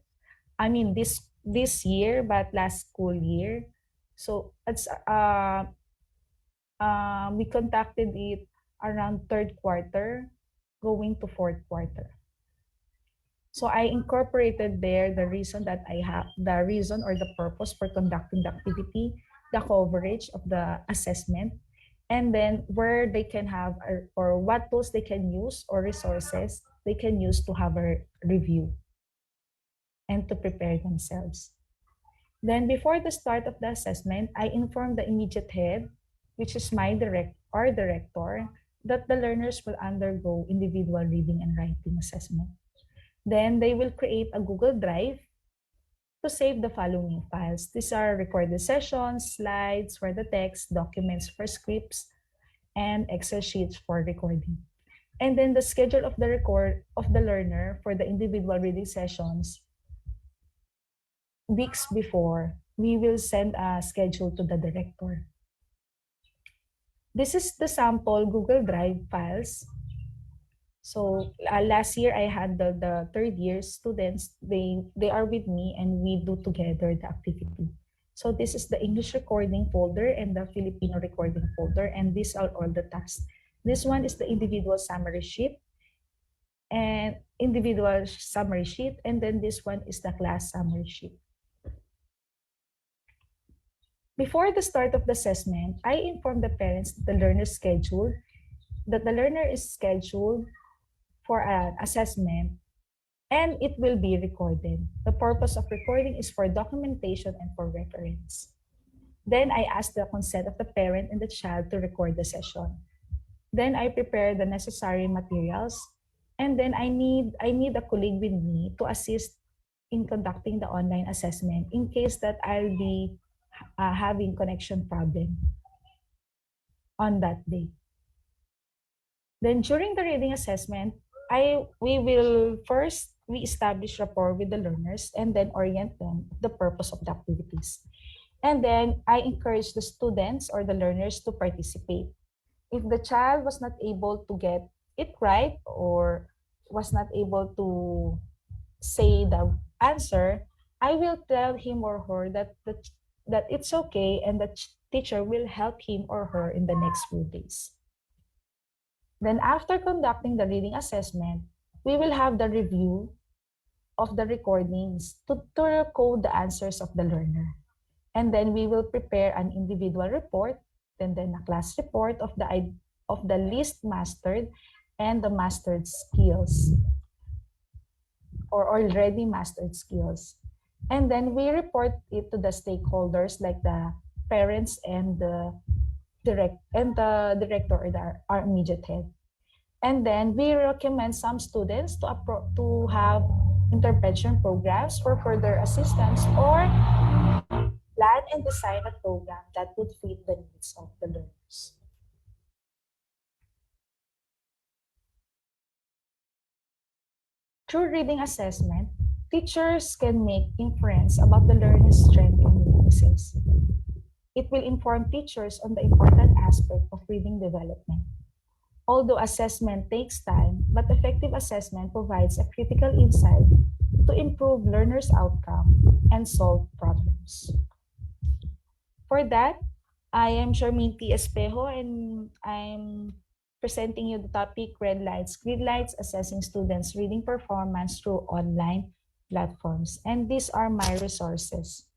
I mean this year, but last school year. So it's we contacted it around 3rd quarter, going to 4th quarter. So I incorporated there the reason that I have, the reason or the purpose for conducting the activity, the coverage of the assessment, and then where they can have or what tools they can use or resources they can use to have a review and to prepare themselves. Then before the start of the assessment, I inform the immediate head, which is my director, that the learners will undergo individual reading and writing assessment. Then they will create a Google Drive to save the following files. These are recorded sessions, slides for the text, documents for scripts, and Excel sheets for recording. And then the schedule of the learner for the individual reading sessions. Weeks before, we will send a schedule to the director. This is the sample Google Drive files. So last year I had the third year students, they are with me and we do together the activity. So this is the English recording folder and the Filipino recording folder, and these are all the tasks. This one is the individual summary sheet, and then this one is the class summary sheet. Before the start of the assessment, I inform the parents that the learner is scheduled for an assessment and it will be recorded. The purpose of recording is for documentation and for reference. Then I ask the consent of the parent and the child to record the session. Then I prepare the necessary materials, and then I need a colleague with me to assist in conducting the online assessment in case that I'll be having connection problem on that day. Then during the reading assessment, we establish rapport with the learners and then orient them the purpose of the activities. And then I encourage the students or the learners to participate. If the child was not able to get it right or was not able to say the answer, I will tell him or her that it's okay and the teacher will help him or her in the next few days. Then after conducting the reading assessment, we will have the review of the recordings to code the answers of the learner. And then we will prepare an individual report, and then a class report of the least mastered and the mastered skills or already mastered skills. And then we report it to the stakeholders like the parents and the director or our immediate head. And then we recommend some students to have intervention programs for further assistance or plan and design a program that would fit the needs of the learners. Through reading assessment, teachers can make inference about the learner's strengths and weaknesses. It will inform teachers on the important aspect of reading development. Although assessment takes time, but effective assessment provides a critical insight to improve learners' outcome and solve problems. For that, I am Charmane Espejo and I'm presenting you the topic Red Lights, Green Lights, Assessing Students' Reading Performance Through Online Platforms. And these are my resources.